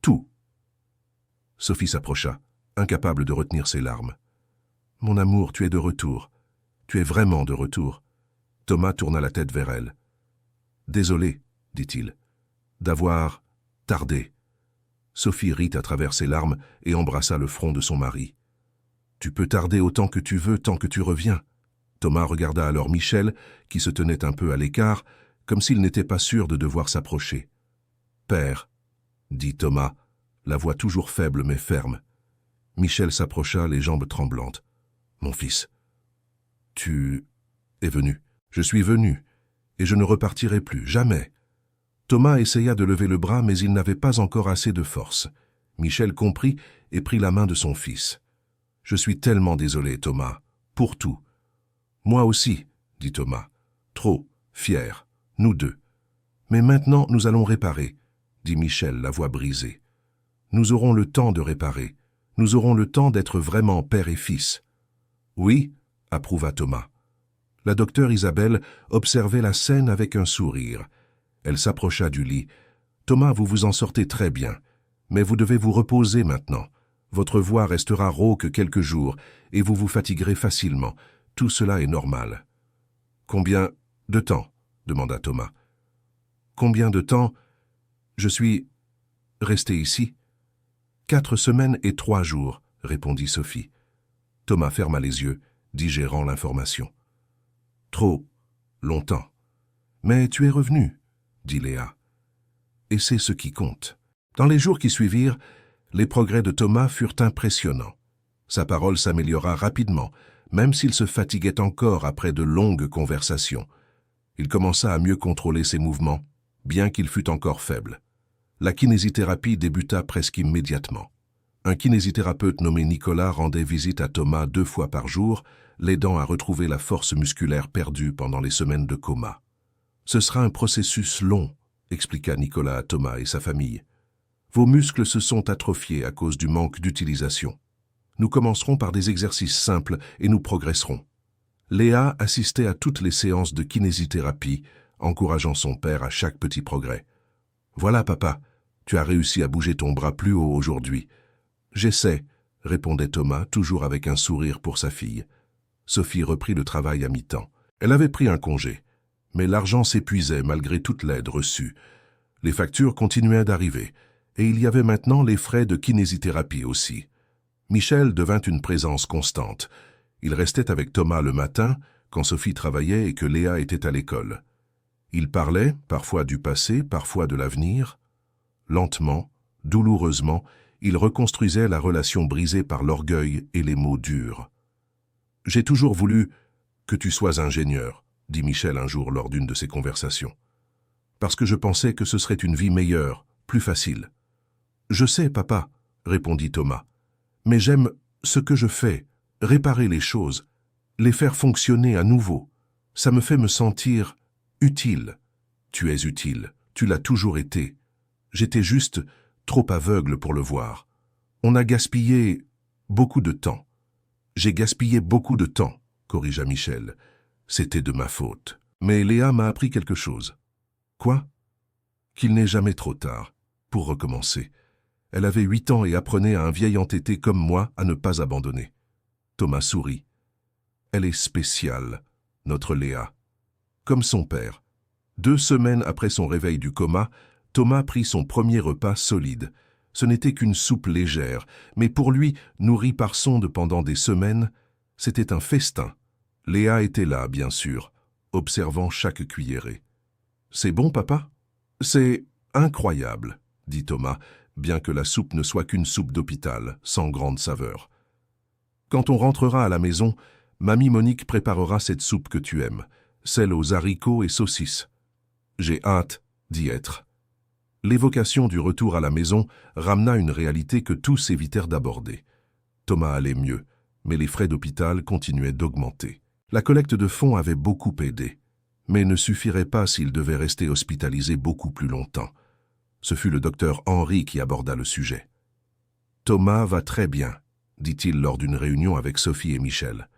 Speaker 1: Tout. » Sophie s'approcha, incapable de retenir ses larmes. « Mon amour, tu es de retour. Tu es vraiment de retour. » Thomas tourna la tête vers elle. « Désolé, dit-il, d'avoir tardé. » Sophie rit à travers ses larmes et embrassa le front de son mari. « Tu peux tarder autant que tu veux, tant que tu reviens. » Thomas regarda alors Michel, qui se tenait un peu à l'écart, comme s'il n'était pas sûr de devoir s'approcher. « Père, dit Thomas, la voix toujours faible mais ferme. Michel s'approcha, les jambes tremblantes. « Mon fils, tu es venu. Je suis venu, et je ne repartirai plus, jamais. » Thomas essaya de lever le bras, mais il n'avait pas encore assez de force. Michel comprit et prit la main de son fils. « Je suis tellement désolé, Thomas, pour tout. »« Moi aussi, dit Thomas. Trop, fier, nous deux. Mais maintenant, nous allons réparer, dit Michel, la voix brisée. Nous aurons le temps de réparer. Nous aurons le temps d'être vraiment père et fils. »« Oui, approuva Thomas. La docteure Isabelle observait la scène avec un sourire. Elle s'approcha du lit. « Thomas, vous vous en sortez très bien, mais vous devez vous reposer maintenant. Votre voix restera rauque quelques jours et vous vous fatiguerez facilement. Tout cela est normal. »« Combien de temps ?» demanda Thomas. « Combien de temps ? Je suis resté ici. »« 4 semaines et 3 jours, répondit Sophie. Thomas ferma les yeux, digérant l'information. « Trop longtemps. Mais tu es revenu, dit Léa. Et c'est ce qui compte. » Dans les jours qui suivirent, les progrès de Thomas furent impressionnants. Sa parole s'améliora rapidement, même s'il se fatiguait encore après de longues conversations. Il commença à mieux contrôler ses mouvements, bien qu'il fût encore faible. La kinésithérapie débuta presque immédiatement. Un kinésithérapeute nommé Nicolas rendait visite à Thomas 2 fois par jour, l'aidant à retrouver la force musculaire perdue pendant les semaines de coma. « Ce sera un processus long, » expliqua Nicolas à Thomas et sa famille. « Vos muscles se sont atrophiés à cause du manque d'utilisation. Nous commencerons par des exercices simples et nous progresserons. » Léa assistait à toutes les séances de kinésithérapie, encourageant son père à chaque petit progrès. « Voilà, papa, tu as réussi à bouger ton bras plus haut aujourd'hui. »« J'essaie, » répondait Thomas, toujours avec un sourire pour sa fille. Sophie reprit le travail à mi-temps. Elle avait pris un congé, mais l'argent s'épuisait malgré toute l'aide reçue. Les factures continuaient d'arriver, et il y avait maintenant les frais de kinésithérapie aussi. Michel devint une présence constante. Il restait avec Thomas le matin, quand Sophie travaillait et que Léa était à l'école. Ils parlaient, parfois du passé, parfois de l'avenir. Lentement, douloureusement, ils reconstruisaient la relation brisée par l'orgueil et les mots durs. « J'ai toujours voulu que tu sois ingénieur, » dit Michel un jour lors d'une de ces conversations. « Parce que je pensais que ce serait une vie meilleure, plus facile. »« Je sais, papa, » répondit Thomas. « Mais j'aime ce que je fais, réparer les choses, les faire fonctionner à nouveau. Ça me fait me sentir utile. »« Tu es utile, tu l'as toujours été. J'étais juste trop aveugle pour le voir. On a gaspillé beaucoup de temps. »« J'ai gaspillé beaucoup de temps, » corrigea Michel. « C'était de ma faute. Mais Léa m'a appris quelque chose. »« Quoi ? » ?»« Qu'il n'est jamais trop tard pour recommencer. Elle avait 8 ans et apprenait à un vieil entêté comme moi à ne pas abandonner. » Thomas sourit. « Elle est spéciale, notre Léa. Comme son père. 2 semaines après son réveil du coma, Thomas prit son premier repas solide. Ce n'était qu'une soupe légère, mais pour lui, nourri par sonde pendant des semaines, c'était un festin. Léa était là, bien sûr, observant chaque cuillerée. « C'est bon, papa ?»« C'est incroyable, » dit Thomas, bien que la soupe ne soit qu'une soupe d'hôpital, sans grande saveur. « Quand on rentrera à la maison, mamie Monique préparera cette soupe que tu aimes, celle aux haricots et saucisses. » J'ai hâte d'y être. L'évocation du retour à la maison ramena une réalité que tous évitèrent d'aborder. Thomas allait mieux, mais les frais d'hôpital continuaient d'augmenter. La collecte de fonds avait beaucoup aidé, mais ne suffirait pas s'il devait rester hospitalisé beaucoup plus longtemps. Ce fut le docteur Henry qui aborda le sujet. « Thomas va très bien », dit-il lors d'une réunion avec Sophie et Michel.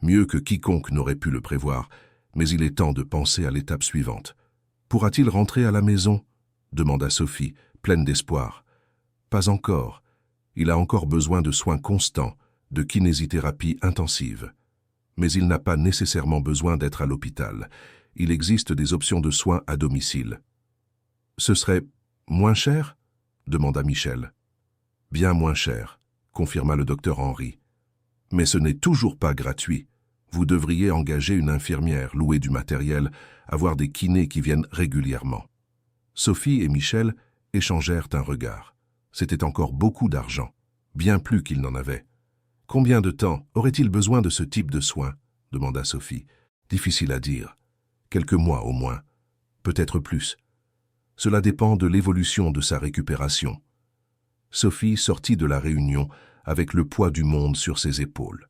Speaker 1: Mieux que quiconque n'aurait pu le prévoir, mais il est temps de penser à l'étape suivante. « Pourra-t-il rentrer à la maison ?» demanda Sophie, pleine d'espoir. « Pas encore. Il a encore besoin de soins constants, de kinésithérapie intensive. Mais il n'a pas nécessairement besoin d'être à l'hôpital. Il existe des options de soins à domicile. »« Ce serait moins cher ?» demanda Michel. « Bien moins cher », confirma le docteur Henry. « Mais ce n'est toujours pas gratuit. Vous devriez engager une infirmière, louer du matériel, avoir des kinés qui viennent régulièrement. » Sophie et Michel échangèrent un regard. C'était encore beaucoup d'argent, bien plus qu'ils n'en avaient. « Combien de temps aurait-il besoin de ce type de soins ?» demanda Sophie. « Difficile à dire. Quelques mois au moins. Peut-être plus. Cela dépend de l'évolution de sa récupération. » Sophie sortit de la réunion avec le poids du monde sur ses épaules.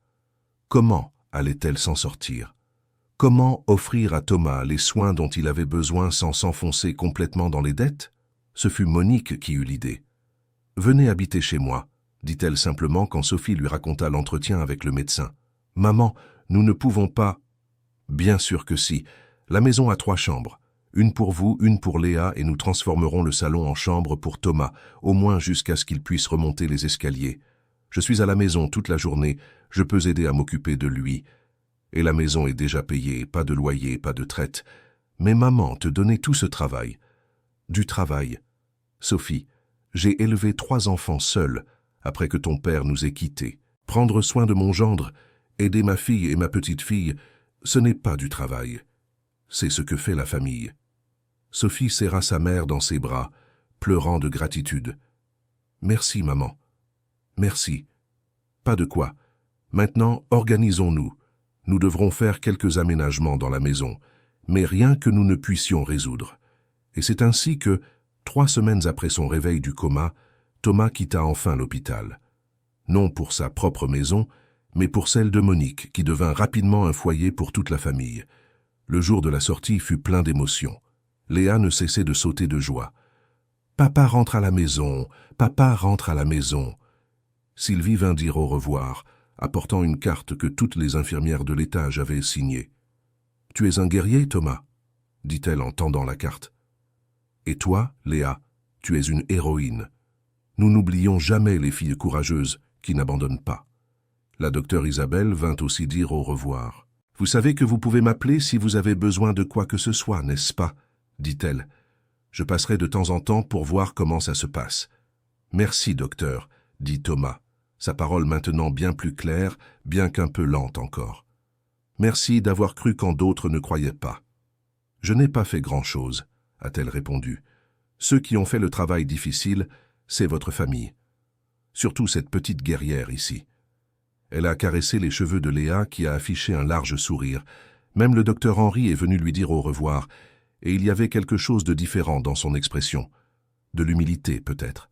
Speaker 1: Comment allait-elle s'en sortir? Comment offrir à Thomas les soins dont il avait besoin sans s'enfoncer complètement dans les dettes? Ce fut Monique qui eut l'idée. « Venez habiter chez moi », dit-elle simplement quand Sophie lui raconta l'entretien avec le médecin. « Maman, nous ne pouvons pas… » « Bien sûr que si. La maison a 3 chambres. Une pour vous, une pour Léa, et nous transformerons le salon en chambre pour Thomas, au moins jusqu'à ce qu'il puisse remonter les escaliers. Je suis à la maison toute la journée, je peux aider à m'occuper de lui. Et la maison est déjà payée, pas de loyer, pas de traite. Mais maman te donnait tout ce travail. » « Du travail. Sophie, j'ai élevé 3 enfants seuls, après que ton père nous ait quittés. Prendre soin de mon gendre, aider ma fille et ma petite-fille, ce n'est pas du travail. C'est ce que fait la famille. » Sophie serra sa mère dans ses bras, pleurant de gratitude. « Merci, maman. Merci. Pas de quoi. Maintenant, organisons-nous. Nous devrons faire quelques aménagements dans la maison, mais rien que nous ne puissions résoudre. » Et c'est ainsi que, 3 semaines après son réveil du coma, Thomas quitta enfin l'hôpital. Non pour sa propre maison, mais pour celle de Monique, qui devint rapidement un foyer pour toute la famille. Le jour de la sortie fut plein d'émotions. Léa ne cessait de sauter de joie. « Papa rentre à la maison, papa rentre à la maison. » Sylvie vint dire au revoir, apportant une carte que toutes les infirmières de l'étage avaient signée. « Tu es un guerrier, Thomas ?» dit-elle en tendant la carte. « Et toi, Léa, tu es une héroïne. Nous n'oublions jamais les filles courageuses qui n'abandonnent pas. » La docteure Isabelle vint aussi dire au revoir. « Vous savez que vous pouvez m'appeler si vous avez besoin de quoi que ce soit, n'est-ce pas ?» dit-elle. « Je passerai de temps en temps pour voir comment ça se passe. »« Merci, docteur, » dit Thomas, sa parole maintenant bien plus claire, bien qu'un peu lente encore. « Merci d'avoir cru quand d'autres ne croyaient pas. »« Je n'ai pas fait grand-chose, » a-t-elle répondu. « Ceux qui ont fait le travail difficile, c'est votre famille. Surtout cette petite guerrière ici. » Elle a caressé les cheveux de Léa qui a affiché un large sourire. Même le docteur Henry est venu lui dire au revoir, et il y avait quelque chose de différent dans son expression. De l'humilité, peut-être.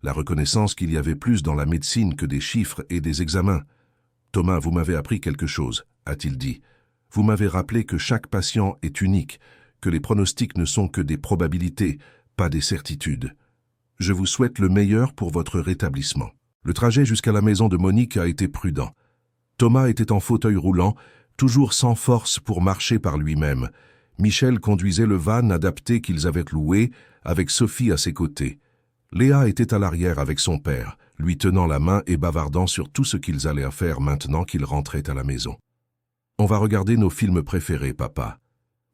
Speaker 1: La reconnaissance qu'il y avait plus dans la médecine que des chiffres et des examens. « Thomas, vous m'avez appris quelque chose, » a-t-il dit. « Vous m'avez rappelé que chaque patient est unique, que les pronostics ne sont que des probabilités, pas des certitudes. Je vous souhaite le meilleur pour votre rétablissement. » Le trajet jusqu'à la maison de Monique a été prudent. Thomas était en fauteuil roulant, toujours sans force pour marcher par lui-même. Michel conduisait le van adapté qu'ils avaient loué, avec Sophie à ses côtés. Léa était à l'arrière avec son père, lui tenant la main et bavardant sur tout ce qu'ils allaient faire maintenant qu'ils rentraient à la maison. « On va regarder nos films préférés, papa.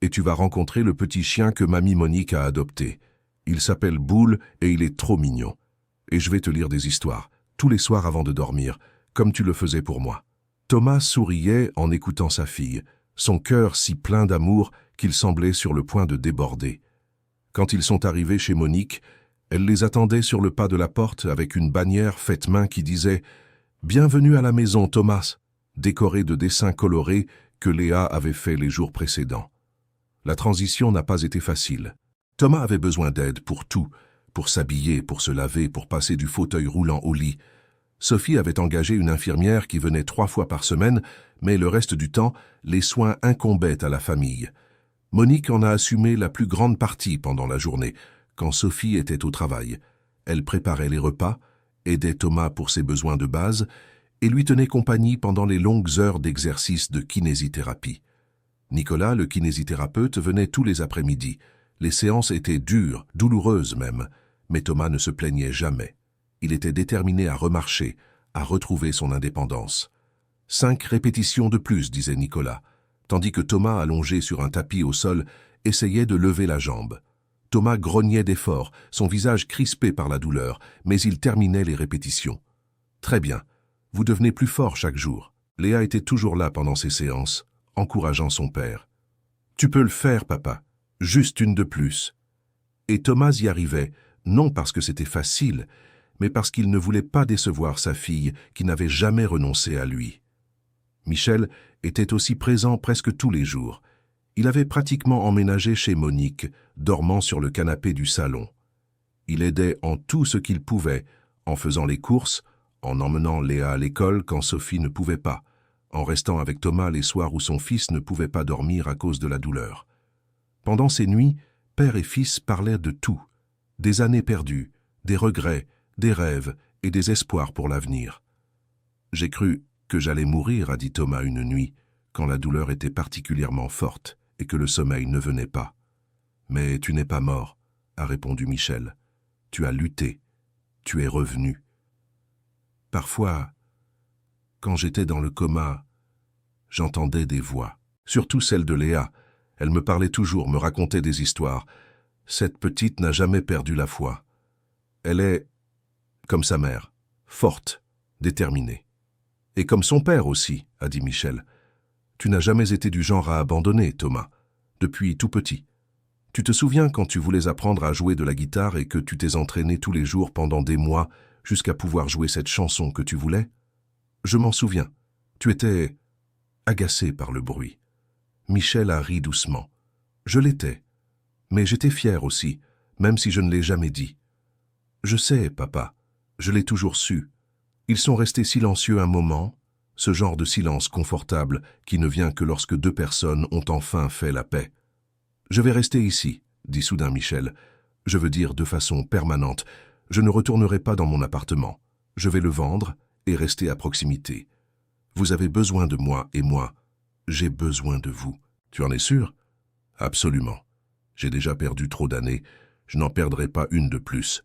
Speaker 1: Et tu vas rencontrer le petit chien que mamie Monique a adopté. Il s'appelle Boule et il est trop mignon. Et je vais te lire des histoires, tous les soirs avant de dormir, comme tu le faisais pour moi. » Thomas souriait en écoutant sa fille, son cœur si plein d'amour qu'il semblait sur le point de déborder. Quand ils sont arrivés chez Monique, elle les attendait sur le pas de la porte avec une bannière faite main qui disait « Bienvenue à la maison, Thomas », décorée de dessins colorés que Léa avait faits les jours précédents. La transition n'a pas été facile. Thomas avait besoin d'aide pour tout, pour s'habiller, pour se laver, pour passer du fauteuil roulant au lit. Sophie avait engagé une infirmière qui venait 3 fois par semaine, mais le reste du temps, les soins incombaient à la famille. Monique en a assumé la plus grande partie pendant la journée, quand Sophie était au travail. Elle préparait les repas, aidait Thomas pour ses besoins de base et lui tenait compagnie pendant les longues heures d'exercice de kinésithérapie. Nicolas, le kinésithérapeute, venait tous les après-midi. Les séances étaient dures, douloureuses même, mais Thomas ne se plaignait jamais. Il était déterminé à remarcher, à retrouver son indépendance. 5 répétitions de plus, disait Nicolas, tandis que Thomas, allongé sur un tapis au sol, essayait de lever la jambe. Thomas grognait d'effort, son visage crispé par la douleur, mais il terminait les répétitions. « Très bien, vous devenez plus fort chaque jour. » Léa était toujours là pendant ces séances, encourageant son père. « Tu peux le faire, papa. Juste une de plus. » Et Thomas y arrivait, non parce que c'était facile, mais parce qu'il ne voulait pas décevoir sa fille qui n'avait jamais renoncé à lui. Michel était aussi présent presque tous les jours. Il avait pratiquement emménagé chez Monique, dormant sur le canapé du salon. Il aidait en tout ce qu'il pouvait, en faisant les courses, en emmenant Léa à l'école quand Sophie ne pouvait pas, en restant avec Thomas les soirs où son fils ne pouvait pas dormir à cause de la douleur. Pendant ces nuits, père et fils parlaient de tout, des années perdues, des regrets, des rêves et des espoirs pour l'avenir. « J'ai cru que j'allais mourir, a dit Thomas une nuit, quand la douleur était particulièrement forte et que le sommeil ne venait pas. « Mais tu n'es pas mort, a répondu Michel. Tu as lutté, tu es revenu. Parfois, quand j'étais dans le coma, j'entendais des voix, surtout celle de Léa. Elle me parlait toujours, me racontait des histoires. Cette petite n'a jamais perdu la foi. Elle est, comme sa mère, forte, déterminée. Et comme son père aussi, a dit Michel. Tu n'as jamais été du genre à abandonner, Thomas, depuis tout petit. Tu te souviens quand tu voulais apprendre à jouer de la guitare et que tu t'es entraîné tous les jours pendant des mois jusqu'à pouvoir jouer cette chanson que tu voulais? Je m'en souviens. Tu étais agacé par le bruit. Michel a ri doucement. Je l'étais. Mais j'étais fier aussi, même si je ne l'ai jamais dit. Je sais, papa, je l'ai toujours su. Ils sont restés silencieux un moment, ce genre de silence confortable qui ne vient que lorsque 2 personnes ont enfin fait la paix. Je vais rester ici, dit soudain Michel. Je veux dire de façon permanente. Je ne retournerai pas dans mon appartement. Je vais le vendre et rester à proximité. Vous avez besoin de moi et moi, j'ai besoin de vous. Tu en es sûr? Absolument. J'ai déjà perdu trop d'années. Je n'en perdrai pas une de plus.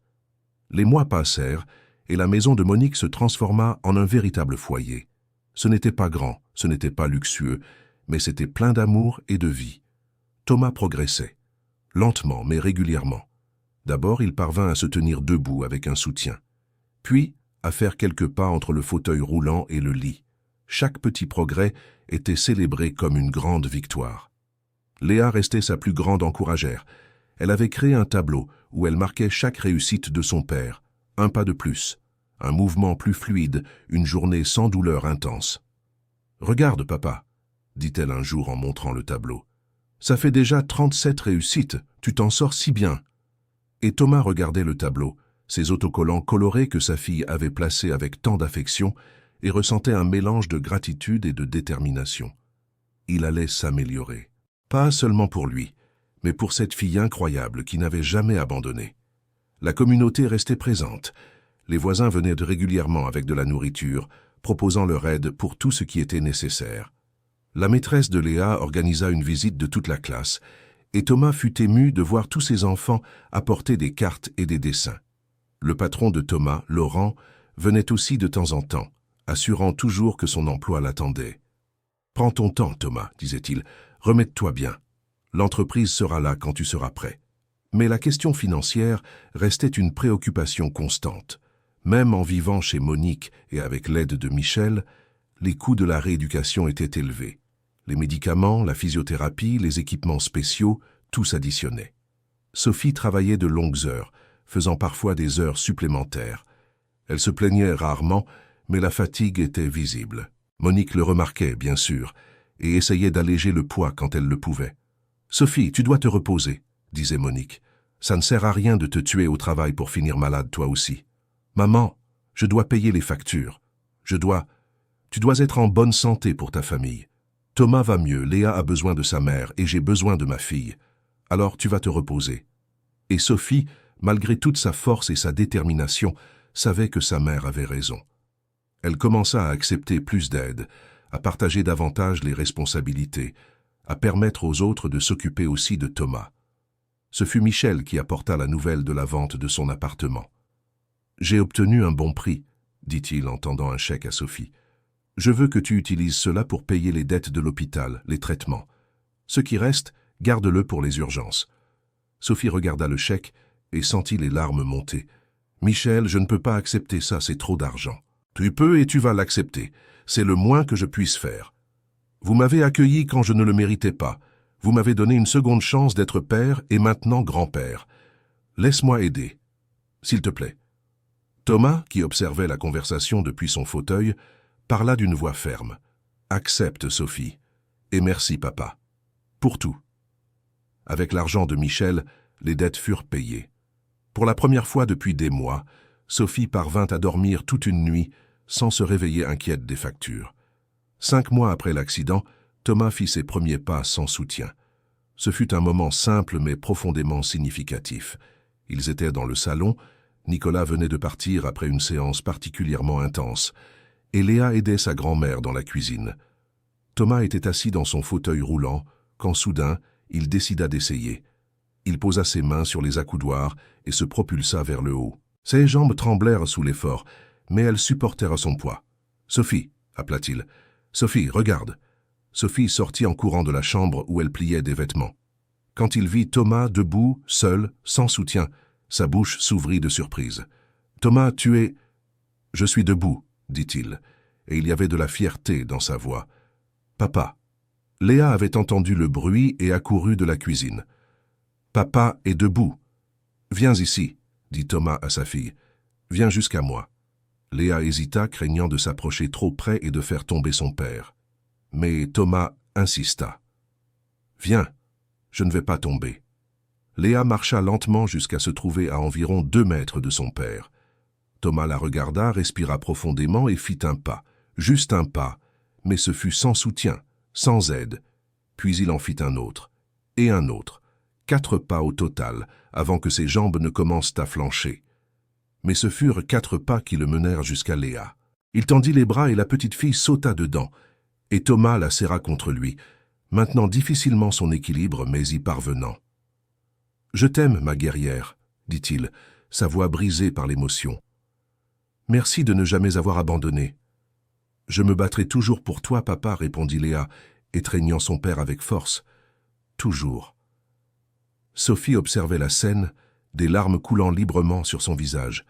Speaker 1: Les mois passèrent et la maison de Monique se transforma en un véritable foyer. Ce n'était pas grand, ce n'était pas luxueux, mais c'était plein d'amour et de vie. Thomas progressait, lentement mais régulièrement. D'abord, il parvint à se tenir debout avec un soutien, puis à faire quelques pas entre le fauteuil roulant et le lit. Chaque petit progrès était célébré comme une grande victoire. Léa restait sa plus grande encouragère. Elle avait créé un tableau où elle marquait chaque réussite de son père, un pas de plus, un mouvement plus fluide, une journée sans douleur intense. « Regarde, papa, » dit-elle un jour en montrant le tableau. « Ça fait déjà 37 réussites, tu t'en sors si bien. » Et Thomas regardait le tableau, ces autocollants colorés que sa fille avait placés avec tant d'affection, et ressentait un mélange de gratitude et de détermination. Il allait s'améliorer. Pas seulement pour lui, mais pour cette fille incroyable qui n'avait jamais abandonné. La communauté restait présente. Les voisins venaient régulièrement avec de la nourriture, proposant leur aide pour tout ce qui était nécessaire. La maîtresse de Léa organisa une visite de toute la classe, et Thomas fut ému de voir tous ses enfants apporter des cartes et des dessins. Le patron de Thomas, Laurent, venait aussi de temps en temps, assurant toujours que son emploi l'attendait. « Prends ton temps, Thomas, disait-il, remets-toi bien. L'entreprise sera là quand tu seras prêt. » Mais la question financière restait une préoccupation constante. Même en vivant chez Monique et avec l'aide de Michel, les coûts de la rééducation étaient élevés. Les médicaments, la physiothérapie, les équipements spéciaux, tout s'additionnait. Sophie travaillait de longues heures, faisant parfois des heures supplémentaires. Elle se plaignait rarement, mais la fatigue était visible. Monique le remarquait, bien sûr, et essayait d'alléger le poids quand elle le pouvait. Sophie, tu dois te reposer, disait Monique. Ça ne sert à rien de te tuer au travail pour finir malade toi aussi. Maman, je dois payer les factures. Tu dois être en bonne santé pour ta famille. Thomas va mieux, Léa a besoin de sa mère et j'ai besoin de ma fille. Alors tu vas te reposer. Et Sophie, malgré toute sa force et sa détermination, savait que sa mère avait raison. Elle commença à accepter plus d'aide, à partager davantage les responsabilités, à permettre aux autres de s'occuper aussi de Thomas. Ce fut Michel qui apporta la nouvelle de la vente de son appartement. « J'ai obtenu un bon prix, » dit-il en tendant un chèque à Sophie. « Je veux que tu utilises cela pour payer les dettes de l'hôpital, les traitements. Ce qui reste, garde-le pour les urgences. » Sophie regarda le chèque et sentit les larmes monter. « Michel, je ne peux pas accepter ça, c'est trop d'argent. »« Tu peux et tu vas l'accepter. C'est le moins que je puisse faire. Vous m'avez accueilli quand je ne le méritais pas. Vous m'avez donné une seconde chance d'être père et maintenant grand-père. Laisse-moi aider. S'il te plaît. » Thomas, qui observait la conversation depuis son fauteuil, parla d'une voix ferme. « Accepte, Sophie. Et merci, papa. Pour tout. » Avec l'argent de Michel, les dettes furent payées. Pour la première fois depuis des mois, Sophie parvint à dormir toute une nuit sans se réveiller inquiète des factures. 5 mois après l'accident, Thomas fit ses premiers pas sans soutien. Ce fut un moment simple mais profondément significatif. Ils étaient dans le salon, Nicolas venait de partir après une séance particulièrement intense, et Léa aidait sa grand-mère dans la cuisine. Thomas était assis dans son fauteuil roulant, quand soudain, il décida d'essayer. Il posa ses mains sur les accoudoirs et se propulsa vers le haut. Ses jambes tremblèrent sous l'effort, mais elles supportèrent son poids. « Sophie » appela-t-il. « Sophie, regarde » Sophie sortit en courant de la chambre où elle pliait des vêtements. Quand il vit Thomas debout, seul, sans soutien, sa bouche s'ouvrit de surprise. « Thomas, tu es... »« Je suis debout, » dit-il, et il y avait de la fierté dans sa voix. « Papa. » Léa avait entendu le bruit et accourut de la cuisine. « Papa est debout. »« Viens ici, » dit Thomas à sa fille. « Viens jusqu'à moi. » Léa hésita, craignant de s'approcher trop près et de faire tomber son père. Mais Thomas insista. « Viens, je ne vais pas tomber. » Léa marcha lentement jusqu'à se trouver à environ 2 mètres de son père. Thomas la regarda, respira profondément et fit un pas, juste un pas, mais ce fut sans soutien, sans aide. Puis il en fit un autre, et un autre, 4 pas au total, avant que ses jambes ne commencent à flancher. Mais ce furent 4 pas qui le menèrent jusqu'à Léa. Il tendit les bras et la petite fille sauta dedans, et Thomas la serra contre lui, maintenant difficilement son équilibre, mais y parvenant. « Je t'aime, ma guerrière, » dit-il, sa voix brisée par l'émotion. « Merci de ne jamais avoir abandonné. »« Je me battrai toujours pour toi, papa, » répondit Léa, étreignant son père avec force. « Toujours. » Sophie observait la scène, des larmes coulant librement sur son visage.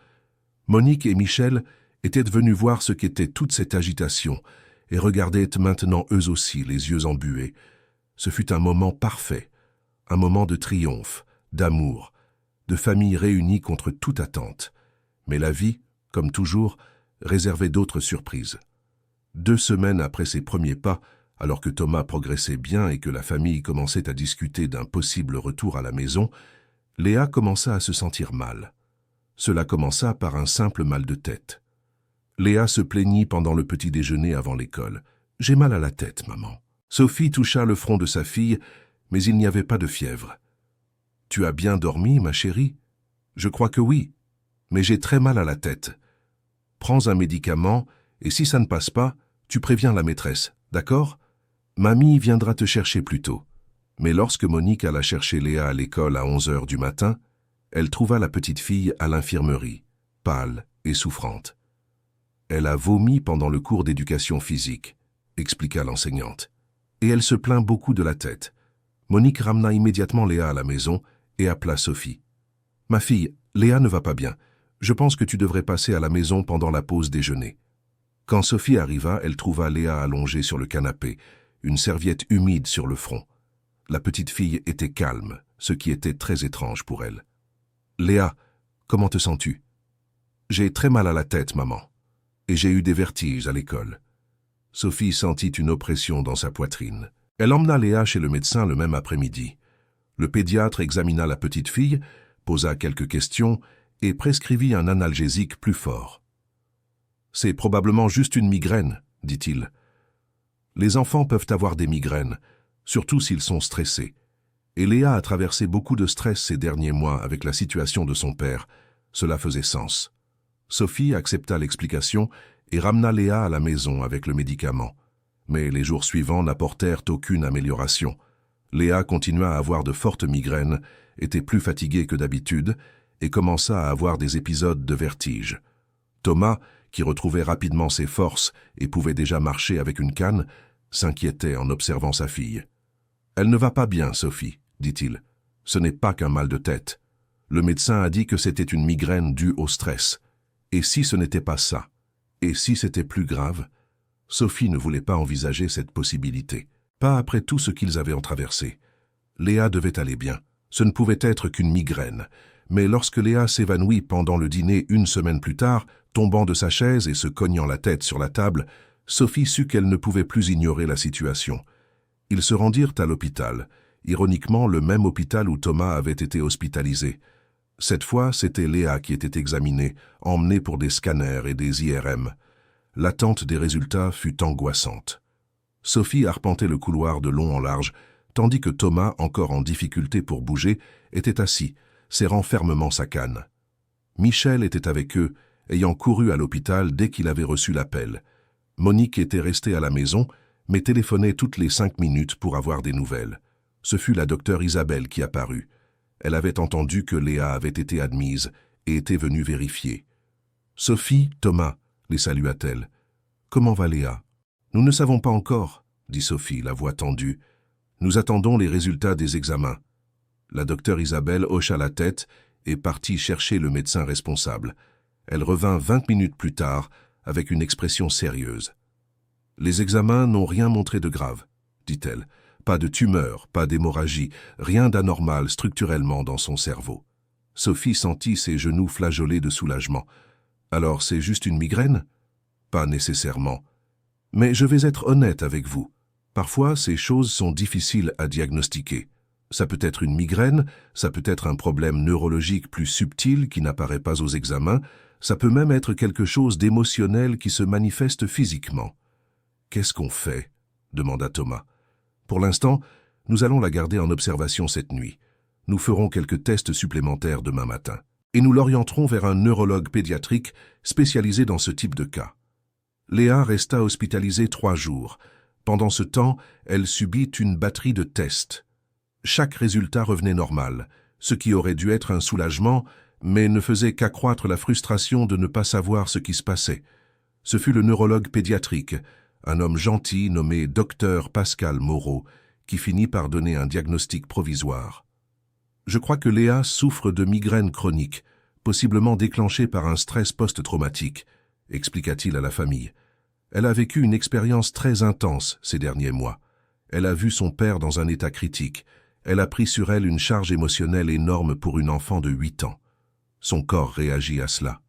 Speaker 1: Monique et Michel étaient venus voir ce qu'était toute cette agitation et regardaient maintenant eux aussi les yeux embués. Ce fut un moment parfait, un moment de triomphe, d'amour, de famille réunie contre toute attente. Mais la vie, comme toujours, réservait d'autres surprises. 2 semaines après ses premiers pas, alors que Thomas progressait bien et que la famille commençait à discuter d'un possible retour à la maison, Léa commença à se sentir mal. Cela commença par un simple mal de tête. Léa se plaignit pendant le petit déjeuner avant l'école. « J'ai mal à la tête, maman. » Sophie toucha le front de sa fille, mais il n'y avait pas de fièvre. « Tu as bien dormi, ma chérie ?»« Je crois que oui, mais j'ai très mal à la tête. Prends un médicament, et si ça ne passe pas, tu préviens la maîtresse, d'accord ? Mamie viendra te chercher plus tôt. » Mais lorsque Monique alla chercher Léa à l'école à 11 heures du matin, elle trouva la petite fille à l'infirmerie, pâle et souffrante. « Elle a vomi pendant le cours d'éducation physique », expliqua l'enseignante. « Et elle se plaint beaucoup de la tête. » Monique ramena immédiatement Léa à la maison et appela Sophie. « Ma fille, Léa ne va pas bien. Je pense que tu devrais passer à la maison pendant la pause déjeuner. » Quand Sophie arriva, elle trouva Léa allongée sur le canapé, une serviette humide sur le front. La petite fille était calme, ce qui était très étrange pour elle. « Léa, comment te sens-tu ?»« J'ai très mal à la tête, maman. Et j'ai eu des vertiges à l'école. » Sophie sentit une oppression dans sa poitrine. Elle emmena Léa chez le médecin le même après-midi. Le pédiatre examina la petite fille, posa quelques questions et prescrivit un analgésique plus fort. « C'est probablement juste une migraine, » dit-il. Les enfants peuvent avoir des migraines, surtout s'ils sont stressés. Et Léa a traversé beaucoup de stress ces derniers mois avec la situation de son père. Cela faisait sens. Sophie accepta l'explication et ramena Léa à la maison avec le médicament. Mais les jours suivants n'apportèrent aucune amélioration. Léa continua à avoir de fortes migraines, était plus fatiguée que d'habitude et commença à avoir des épisodes de vertige. Thomas, qui retrouvait rapidement ses forces et pouvait déjà marcher avec une canne, s'inquiétait en observant sa fille. « Elle ne va pas bien, Sophie, » dit-il. « Ce n'est pas qu'un mal de tête. Le médecin a dit que c'était une migraine due au stress. Et si ce n'était pas ça? Et si c'était plus grave ?» Sophie ne voulait pas envisager cette possibilité. Pas après tout ce qu'ils avaient traversé. Léa devait aller bien. Ce ne pouvait être qu'une migraine. Mais lorsque Léa s'évanouit pendant le dîner une semaine plus tard, tombant de sa chaise et se cognant la tête sur la table, Sophie sut qu'elle ne pouvait plus ignorer la situation. Ils se rendirent à l'hôpital, ironiquement le même hôpital où Thomas avait été hospitalisé. Cette fois, c'était Léa qui était examinée, emmenée pour des scanners et des IRM. L'attente des résultats fut angoissante. Sophie arpentait le couloir de long en large, tandis que Thomas, encore en difficulté pour bouger, était assis, serrant fermement sa canne. Michel était avec eux, ayant couru à l'hôpital dès qu'il avait reçu l'appel. Monique était restée à la maison, mais téléphonait toutes les 5 minutes pour avoir des nouvelles. Ce fut la docteure Isabelle qui apparut. Elle avait entendu que Léa avait été admise et était venue vérifier. « Sophie, Thomas » les salua-t-elle. « Comment va Léa ?»« Nous ne savons pas encore, » dit Sophie, la voix tendue. « Nous attendons les résultats des examens. » La docteure Isabelle hocha la tête et partit chercher le médecin responsable. Elle revint 20 minutes plus tard avec une expression sérieuse. « Les examens n'ont rien montré de grave, » dit-elle. « Pas de tumeur, pas d'hémorragie, rien d'anormal structurellement dans son cerveau. » Sophie sentit ses genoux flageoler de soulagement. « Alors c'est juste une migraine ?»« Pas nécessairement. Mais je vais être honnête avec vous. Parfois, ces choses sont difficiles à diagnostiquer. Ça peut être une migraine, ça peut être un problème neurologique plus subtil qui n'apparaît pas aux examens, ça peut même être quelque chose d'émotionnel qui se manifeste physiquement. « Qu'est-ce qu'on fait ?» demanda Thomas. « Pour l'instant, nous allons la garder en observation cette nuit. Nous ferons quelques tests supplémentaires demain matin. Et nous l'orienterons vers un neurologue pédiatrique spécialisé dans ce type de cas. » Léa resta hospitalisée 3 jours. Pendant ce temps, elle subit une batterie de tests. Chaque résultat revenait normal, ce qui aurait dû être un soulagement, mais ne faisait qu'accroître la frustration de ne pas savoir ce qui se passait. Ce fut le neurologue pédiatrique, un homme gentil nommé Dr Pascal Moreau, qui finit par donner un diagnostic provisoire. « Je crois que Léa souffre de migraine chronique, possiblement déclenchée par un stress post-traumatique, » expliqua-t-il à la famille. « Elle a vécu une expérience très intense ces derniers mois. Elle a vu son père dans un état critique. Elle a pris sur elle une charge émotionnelle énorme pour une enfant de 8 ans. Son corps réagit à cela. »«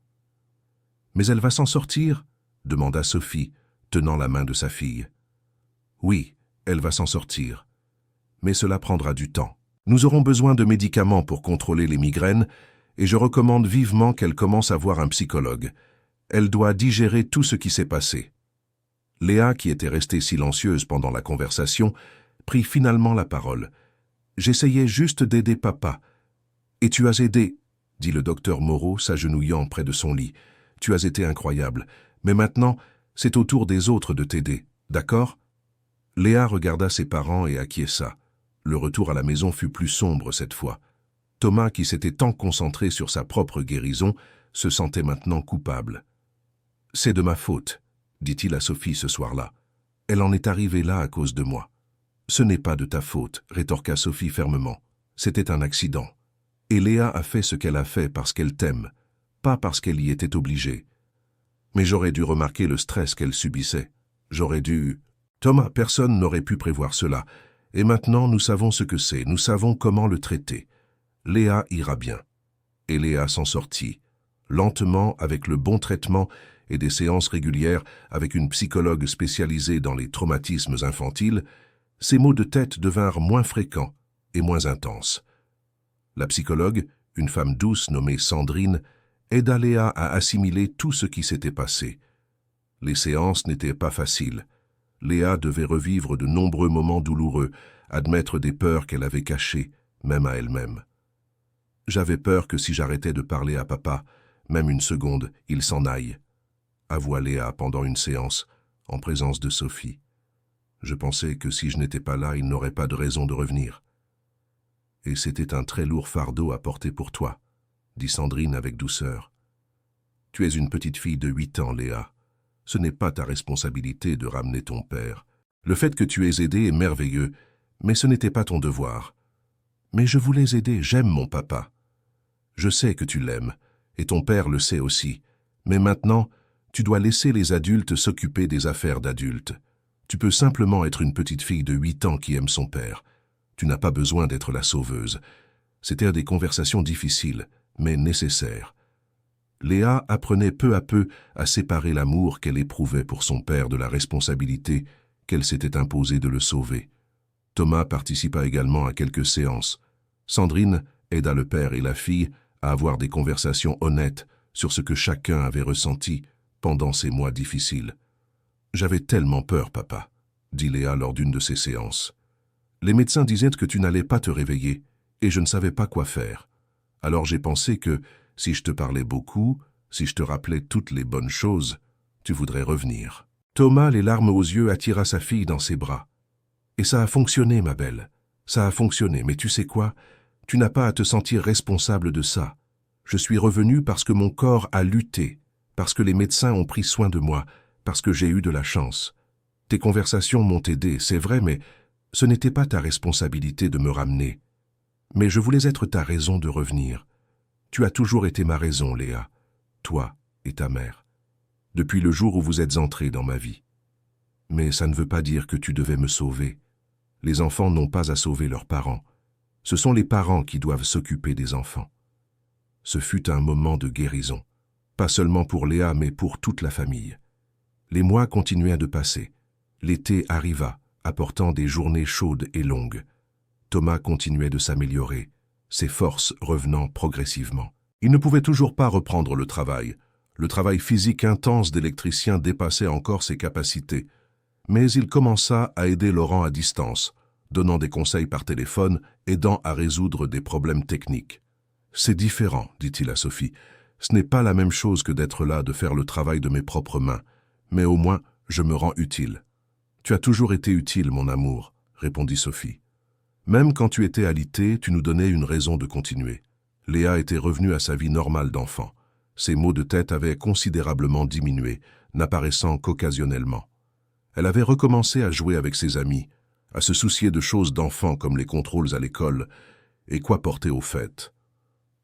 Speaker 1: Mais elle va s'en sortir ?» demanda Sophie, tenant la main de sa fille. « Oui, elle va s'en sortir. Mais cela prendra du temps. Nous aurons besoin de médicaments pour contrôler les migraines et je recommande vivement qu'elle commence à voir un psychologue. Elle doit digérer tout ce qui s'est passé. » Léa, qui était restée silencieuse pendant la conversation, prit finalement la parole. « J'essayais juste d'aider papa. »« Et tu as aidé, » dit le docteur Moreau, s'agenouillant près de son lit. « Tu as été incroyable. Mais maintenant, c'est au tour des autres de t'aider, d'accord ?» Léa regarda ses parents et acquiesça. Le retour à la maison fut plus sombre cette fois. Thomas, qui s'était tant concentré sur sa propre guérison, se sentait maintenant coupable. « C'est de ma faute, » dit-il à Sophie ce soir-là. « Elle en est arrivée là à cause de moi. »« Ce n'est pas de ta faute, » rétorqua Sophie fermement. « C'était un accident. Et Léa a fait ce qu'elle a fait parce qu'elle t'aime, pas parce qu'elle y était obligée. Mais j'aurais dû remarquer le stress qu'elle subissait. J'aurais dû... » Thomas, personne n'aurait pu prévoir cela. Et maintenant, nous savons ce que c'est, nous savons comment le traiter. Léa ira bien. Et Léa s'en sortit, lentement, avec le bon traitement et des séances régulières avec une psychologue spécialisée dans les traumatismes infantiles. Ses maux de tête devinrent moins fréquents et moins intense. La psychologue, une femme douce nommée Sandrine, aida Léa à assimiler tout ce qui s'était passé. Les séances n'étaient pas faciles. Léa devait revivre de nombreux moments douloureux, admettre des peurs qu'elle avait cachées, même à elle-même. J'avais peur que si j'arrêtais de parler à papa, même une seconde, il s'en aille, avoua Léa pendant une séance, en présence de Sophie. Je pensais que si je n'étais pas là, il n'aurait pas de raison de revenir. Et c'était un très lourd fardeau à porter pour toi, dit Sandrine avec douceur. Tu es une petite fille de 8 ans, Léa. Ce n'est pas ta responsabilité de ramener ton père. Le fait que tu aies aidé est merveilleux, mais ce n'était pas ton devoir. Mais je voulais aider, j'aime mon papa. Je sais que tu l'aimes, et ton père le sait aussi. Mais maintenant, tu dois laisser les adultes s'occuper des affaires d'adultes. Tu peux simplement être une petite fille de 8 ans qui aime son père. Tu n'as pas besoin d'être la sauveuse. C'étaient des conversations difficiles, mais nécessaires. Léa apprenait peu à peu à séparer l'amour qu'elle éprouvait pour son père de la responsabilité qu'elle s'était imposée de le sauver. Thomas participa également à quelques séances. Sandrine aida le père et la fille à avoir des conversations honnêtes sur ce que chacun avait ressenti pendant ces mois difficiles. « J'avais tellement peur, papa, » dit Léa lors d'une de ces séances. « Les médecins disaient que tu n'allais pas te réveiller, et je ne savais pas quoi faire. Alors j'ai pensé que, si je te parlais beaucoup, si je te rappelais toutes les bonnes choses, tu voudrais revenir. » Thomas, les larmes aux yeux, attira sa fille dans ses bras. « Et ça a fonctionné, ma belle. Ça a fonctionné, mais tu sais quoi? Tu n'as pas à te sentir responsable de ça. Je suis revenu parce que mon corps a lutté, parce que les médecins ont pris soin de moi, parce que j'ai eu de la chance. Tes conversations m'ont aidé, c'est vrai, mais ce n'était pas ta responsabilité de me ramener. Mais je voulais être ta raison de revenir. Tu as toujours été ma raison, Léa, toi et ta mère, depuis le jour où vous êtes entrée dans ma vie. Mais ça ne veut pas dire que tu devais me sauver. Les enfants n'ont pas à sauver leurs parents. Ce sont les parents qui doivent s'occuper des enfants. » Ce fut un moment de guérison, pas seulement pour Léa, mais pour toute la famille. Les mois continuaient de passer. L'été arriva, apportant des journées chaudes et longues. Thomas continuait de s'améliorer, ses forces revenant progressivement. Il ne pouvait toujours pas reprendre le travail. Le travail physique intense d'électricien dépassait encore ses capacités. Mais il commença à aider Laurent à distance, donnant des conseils par téléphone, aidant à résoudre des problèmes techniques. « C'est différent, dit-il à Sophie. Ce n'est pas la même chose que d'être là, de faire le travail de mes propres mains. Mais au moins, je me rends utile. »« Tu as toujours été utile, mon amour, » répondit Sophie. « Même quand tu étais alité, tu nous donnais une raison de continuer. » Léa était revenue à sa vie normale d'enfant. Ses maux de tête avaient considérablement diminué, n'apparaissant qu'occasionnellement. Elle avait recommencé à jouer avec ses amis, à se soucier de choses d'enfant comme les contrôles à l'école et quoi porter aux fêtes.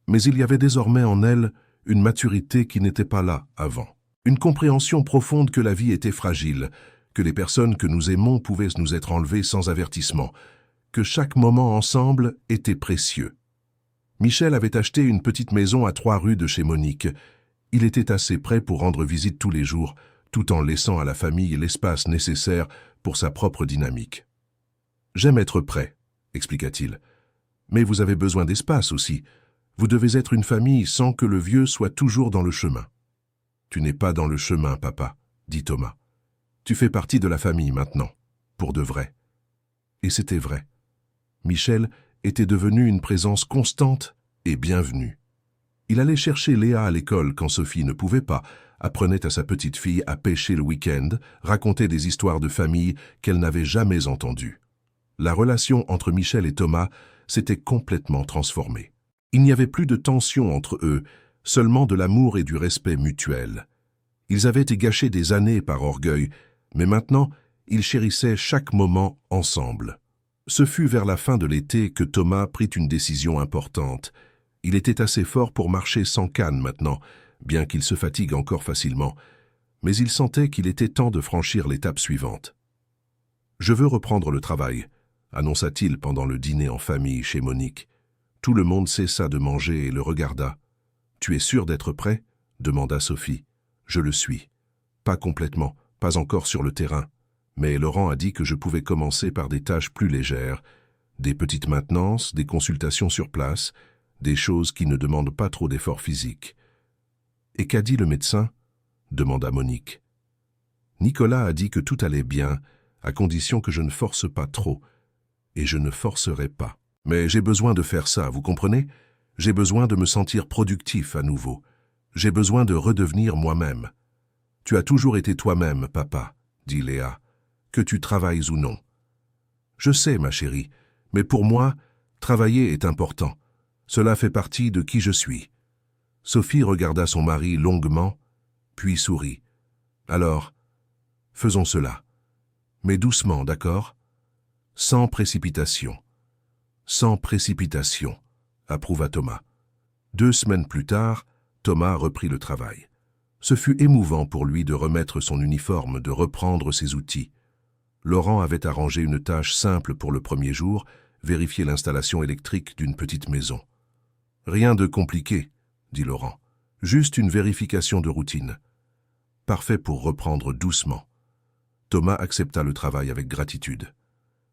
Speaker 1: Mais il y avait désormais en elle une maturité qui n'était pas là avant. Une compréhension profonde que la vie était fragile, que les personnes que nous aimons pouvaient nous être enlevées sans avertissement, que chaque moment ensemble était précieux. Michel avait acheté une petite maison à 3 rues de chez Monique. Il était assez prêt pour rendre visite tous les jours, tout en laissant à la famille l'espace nécessaire pour sa propre dynamique. « J'aime être prêt, » expliqua-t-il. « Mais vous avez besoin d'espace aussi. Vous devez être une famille sans que le vieux soit toujours dans le chemin. »« Tu n'es pas dans le chemin, papa, » dit Thomas. « Tu fais partie de la famille maintenant, pour de vrai. » Et c'était vrai. Michel était devenu une présence constante et bienvenue. Il allait chercher Léa à l'école quand Sophie ne pouvait pas, apprenait à sa petite fille à pêcher le week-end, racontait des histoires de famille qu'elle n'avait jamais entendues. La relation entre Michel et Thomas s'était complètement transformée. Il n'y avait plus de tension entre eux, seulement de l'amour et du respect mutuel. Ils avaient gâché des années par orgueil, mais maintenant, ils chérissaient chaque moment ensemble. Ce fut vers la fin de l'été que Thomas prit une décision importante. Il était assez fort pour marcher sans canne maintenant, bien qu'il se fatigue encore facilement, mais il sentait qu'il était temps de franchir l'étape suivante. « Je veux reprendre le travail », annonça-t-il pendant le dîner en famille chez Monique. Tout le monde cessa de manger et le regarda. « Tu es sûr d'être prêt ?» demanda Sophie. « Je le suis. Pas complètement, pas encore sur le terrain. Mais Laurent a dit que je pouvais commencer par des tâches plus légères. Des petites maintenances, des consultations sur place, des choses qui ne demandent pas trop d'efforts physiques. « Et qu'a dit le médecin ?» demanda Monique. Nicolas a dit que tout allait bien, à condition que je ne force pas trop. Et je ne forcerai pas. Mais j'ai besoin de faire ça, vous comprenez? J'ai besoin de me sentir productif à nouveau. J'ai besoin de redevenir moi-même. Tu as toujours été toi-même, papa, dit Léa, que tu travailles ou non. Je sais, ma chérie, mais pour moi, travailler est important. Cela fait partie de qui je suis. Sophie regarda son mari longuement, puis sourit. Alors, faisons cela. Mais doucement, d'accord? Sans précipitation. Sans précipitation, approuva Thomas. 2 semaines plus tard, Thomas reprit le travail. Ce fut émouvant pour lui de remettre son uniforme, de reprendre ses outils. Laurent avait arrangé une tâche simple pour le premier jour, vérifier l'installation électrique d'une petite maison. « Rien de compliqué, » dit Laurent. « Juste une vérification de routine. » Parfait pour reprendre doucement. Thomas accepta le travail avec gratitude.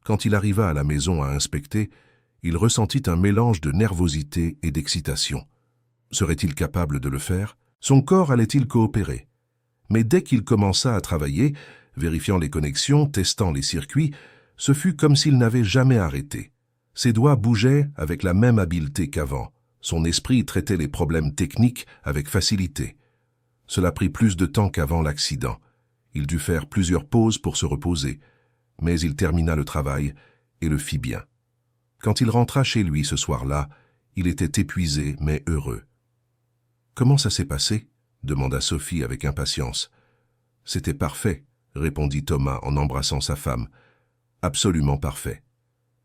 Speaker 1: Quand il arriva à la maison à inspecter, il ressentit un mélange de nervosité et d'excitation. Serait-il capable de le faire? Son corps allait-il coopérer? Mais dès qu'il commença à travailler, vérifiant les connexions, testant les circuits, ce fut comme s'il n'avait jamais arrêté. Ses doigts bougeaient avec la même habileté qu'avant. Son esprit traitait les problèmes techniques avec facilité. Cela prit plus de temps qu'avant l'accident. Il dut faire plusieurs pauses pour se reposer, mais il termina le travail et le fit bien. Quand il rentra chez lui ce soir-là, il était épuisé mais heureux. « Comment ça s'est passé ?» demanda Sophie avec impatience. « C'était parfait, » répondit Thomas en embrassant sa femme. « Absolument parfait. »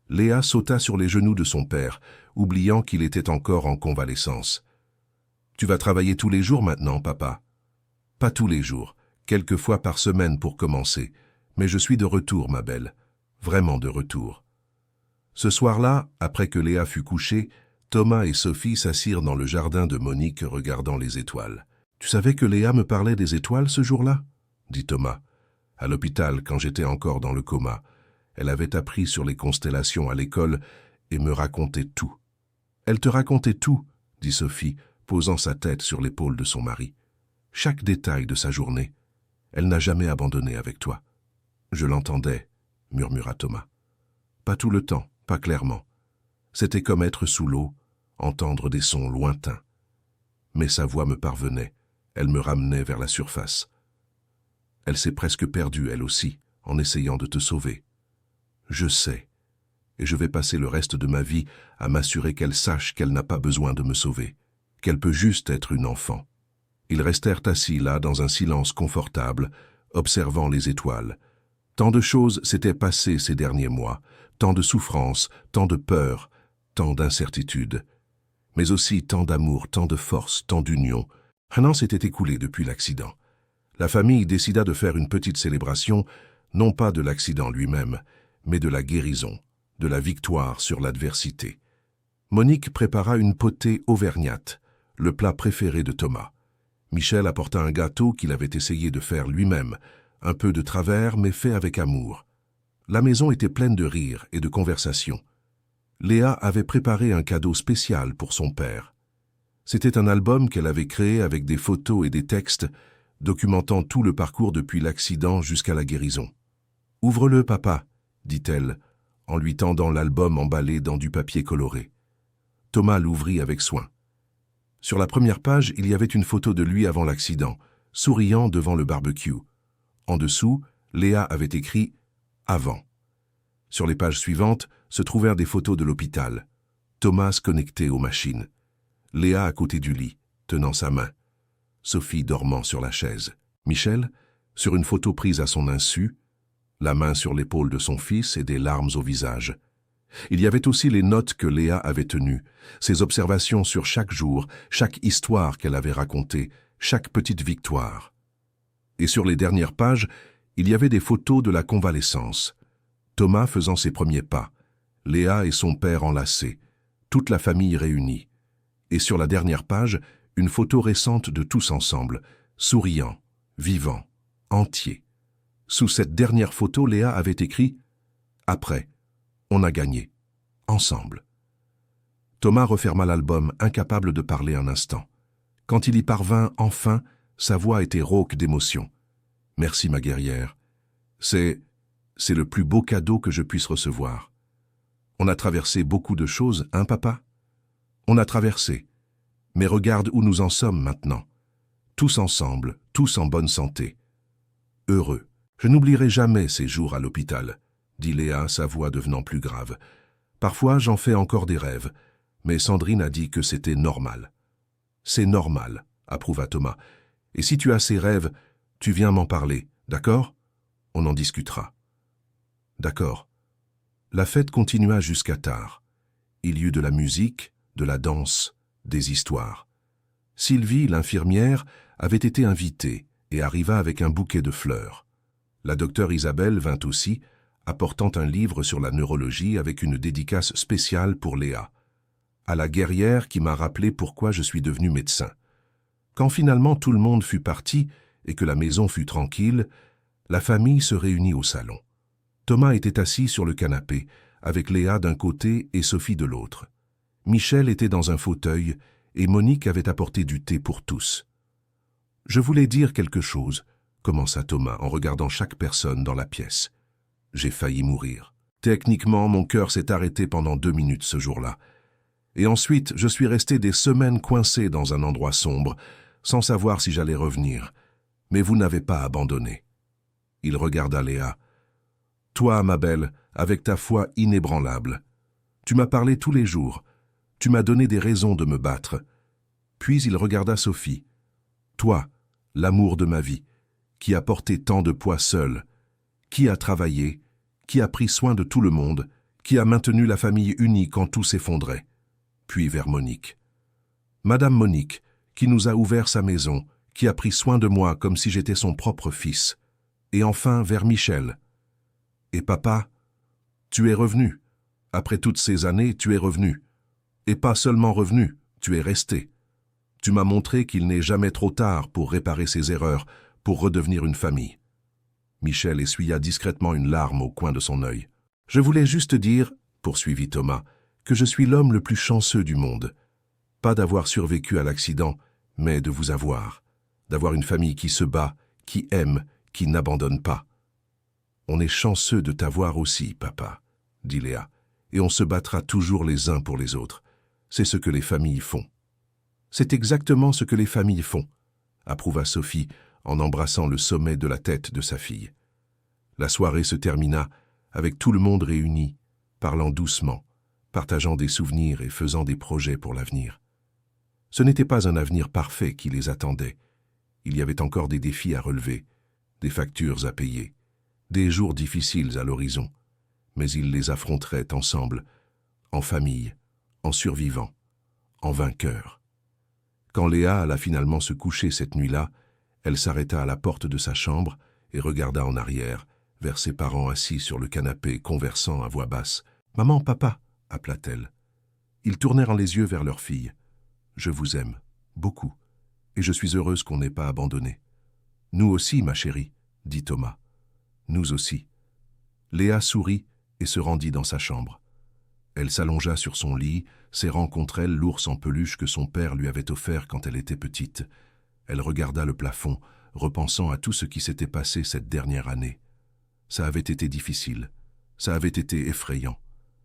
Speaker 1: Léa sauta sur les genoux de son père, oubliant qu'il était encore en convalescence. « Tu vas travailler tous les jours maintenant, papa ?»« Pas tous les jours, quelques fois par semaine pour commencer, mais je suis de retour, ma belle, vraiment de retour. » Ce soir-là, après que Léa fut couchée, Thomas et Sophie s'assirent dans le jardin de Monique regardant les étoiles. « Tu savais que Léa me parlait des étoiles ce jour-là » dit Thomas. « À l'hôpital, quand j'étais encore dans le coma. Elle avait appris sur les constellations à l'école et me racontait tout. »« Elle te racontait tout » dit Sophie, posant sa tête sur l'épaule de son mari. « Chaque détail de sa journée. Elle n'a jamais abandonné avec toi. »« Je l'entendais, » murmura Thomas. « Pas tout le temps, pas clairement. C'était comme être sous l'eau, entendre des sons lointains. Mais sa voix me parvenait, elle me ramenait vers la surface. Elle s'est presque perdue, elle aussi, en essayant de te sauver. Je sais, et je vais passer le reste de ma vie à m'assurer qu'elle sache qu'elle n'a pas besoin de me sauver, qu'elle peut juste être une enfant. » Ils restèrent assis là dans un silence confortable, observant les étoiles. Tant de choses s'étaient passées ces derniers mois, tant de souffrances, tant de peurs, tant d'incertitudes, mais aussi tant d'amour, tant de force, tant d'union. Un an s'était écoulé depuis l'accident. La famille décida de faire une petite célébration, non pas de l'accident lui-même, mais de la guérison, de la victoire sur l'adversité. Monique prépara une potée auvergnate, le plat préféré de Thomas. Michel apporta un gâteau qu'il avait essayé de faire lui-même, un peu de travers mais fait avec amour. La maison était pleine de rires et de conversations. Léa avait préparé un cadeau spécial pour son père. C'était un album qu'elle avait créé avec des photos et des textes, documentant tout le parcours depuis l'accident jusqu'à la guérison. « Ouvre-le, papa » dit-elle, en lui tendant l'album emballé dans du papier coloré. Thomas l'ouvrit avec soin. Sur la première page, il y avait une photo de lui avant l'accident, souriant devant le barbecue. En dessous, Léa avait écrit « Avant ». Sur les pages suivantes se trouvèrent des photos de l'hôpital. Thomas connecté aux machines. Léa à côté du lit, tenant sa main. Sophie dormant sur la chaise. Michel, sur une photo prise à son insu, la main sur l'épaule de son fils et des larmes au visage. Il y avait aussi les notes que Léa avait tenues, ses observations sur chaque jour, chaque histoire qu'elle avait racontée, chaque petite victoire. Et sur les dernières pages, il y avait des photos de la convalescence. Thomas faisant ses premiers pas, Léa et son père enlacés, toute la famille réunie. Et sur la dernière page, une photo récente de tous ensemble, souriants, vivants, entiers. Sous cette dernière photo, Léa avait écrit « Après, on a gagné. ensemble. Thomas referma l'album, incapable de parler un instant. Quand il y parvint enfin, sa voix était rauque d'émotion. « Merci, ma guerrière. C'est le plus beau cadeau que je puisse recevoir. On a traversé beaucoup de choses, hein, papa? On a traversé. Mais regarde où nous en sommes maintenant. Tous ensemble, tous en bonne santé. Heureux. Je n'oublierai jamais ces jours à l'hôpital, dit Léa, sa voix devenant plus grave. Parfois, j'en fais encore des rêves, mais Sandrine a dit que c'était normal. C'est normal, approuva Thomas. Et si tu as ces rêves, tu viens m'en parler, d'accord? On en discutera. D'accord. La fête continua jusqu'à tard. Il y eut de la musique, de la danse, des histoires. Sylvie, l'infirmière, avait été invitée et arriva avec un bouquet de fleurs. La docteure Isabelle vint aussi, apportant un livre sur la neurologie avec une dédicace spéciale pour Léa. À la guerrière qui m'a rappelé pourquoi je suis devenu médecin. Quand finalement tout le monde fut parti et que la maison fut tranquille, la famille se réunit au salon. Thomas était assis sur le canapé, avec Léa d'un côté et Sophie de l'autre. Michel était dans un fauteuil et Monique avait apporté du thé pour tous. « Je voulais dire quelque chose », commença Thomas en regardant chaque personne dans la pièce. « J'ai failli mourir. Techniquement, mon cœur s'est arrêté pendant 2 minutes ce jour-là. Et ensuite, je suis resté des semaines coincé dans un endroit sombre, sans savoir si j'allais revenir. Mais vous n'avez pas abandonné. » Il regarda Léa. « Toi, ma belle, avec ta foi inébranlable. Tu m'as parlé tous les jours. Tu m'as donné des raisons de me battre. » Puis il regarda Sophie. « Toi, l'amour de ma vie, qui a porté tant de poids seul, qui a travaillé, qui a pris soin de tout le monde, qui a maintenu la famille unie quand tout s'effondrait. » Puis vers Monique. « Madame Monique, qui nous a ouvert sa maison, qui a pris soin de moi comme si j'étais son propre fils. » Et enfin vers Michel. « Et papa, tu es revenu. Après toutes ces années, tu es revenu. Et pas seulement revenu, tu es resté. Tu m'as montré qu'il n'est jamais trop tard pour réparer ses erreurs, pour redevenir une famille. » Michel essuya discrètement une larme au coin de son œil. « Je voulais juste dire, poursuivit Thomas, que je suis l'homme le plus chanceux du monde. Pas d'avoir survécu à l'accident, mais de vous avoir. D'avoir une famille qui se bat, qui aime, qui n'abandonne pas. »« On est chanceux de t'avoir aussi, papa, » dit Léa, « et on se battra toujours les uns pour les autres. C'est ce que les familles font. »« C'est exactement ce que les familles font, » approuva Sophie en embrassant le sommet de la tête de sa fille. La soirée se termina avec tout le monde réuni, parlant doucement, partageant des souvenirs et faisant des projets pour l'avenir. Ce n'était pas un avenir parfait qui les attendait. Il y avait encore des défis à relever, des factures à payer, des jours difficiles à l'horizon, mais ils les affronteraient ensemble, en famille, en survivants, en vainqueurs. Quand Léa alla finalement se coucher cette nuit-là, elle s'arrêta à la porte de sa chambre et regarda en arrière, vers ses parents assis sur le canapé, conversant à voix basse. « Maman, papa !» appela-t-elle. Ils tournèrent les yeux vers leur fille. « Je vous aime, beaucoup, et je suis heureuse qu'on n'ait pas abandonné. »« Nous aussi, ma chérie, » dit Thomas. « Nous aussi. » Léa sourit et se rendit dans sa chambre. Elle s'allongea sur son lit, serrant contre elle l'ours en peluche que son père lui avait offert quand elle était petite. Elle regarda le plafond, repensant à tout ce qui s'était passé cette dernière année. Ça avait été difficile, ça avait été effrayant,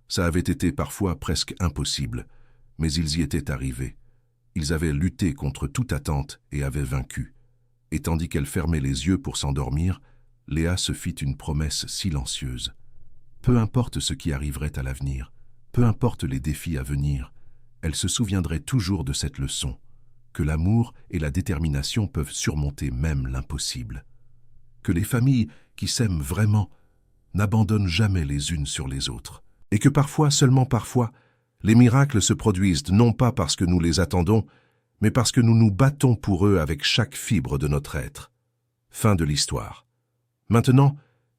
Speaker 1: ça avait été parfois presque impossible, mais ils y étaient arrivés. Ils avaient lutté contre toute attente et avaient vaincu. Et tandis qu'elle fermait les yeux pour s'endormir, Léa se fit une promesse silencieuse. Peu importe ce qui arriverait à l'avenir, peu importe les défis à venir, elle se souviendrait toujours de cette leçon, que l'amour et la détermination peuvent surmonter même l'impossible. Que les familles qui s'aiment vraiment n'abandonnent jamais les unes sur les autres. Et que parfois, seulement parfois, les miracles se produisent non pas parce que nous les attendons, mais parce que nous nous battons pour eux avec chaque fibre de notre être. Fin de l'histoire. Maintenant,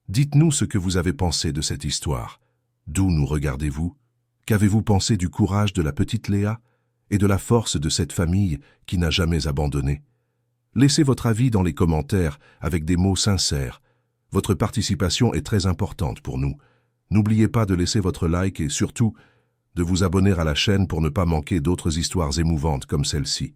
Speaker 1: dites-nous ce que vous avez pensé de cette histoire. D'où nous regardez-vous? Qu'avez-vous pensé du courage de la petite Léa et de la force de cette famille qui n'a jamais abandonné? Laissez votre avis dans les commentaires avec des mots sincères. Votre participation est très importante pour nous. N'oubliez pas de laisser votre like et surtout, de vous abonner à la chaîne pour ne pas manquer d'autres histoires émouvantes comme celle-ci.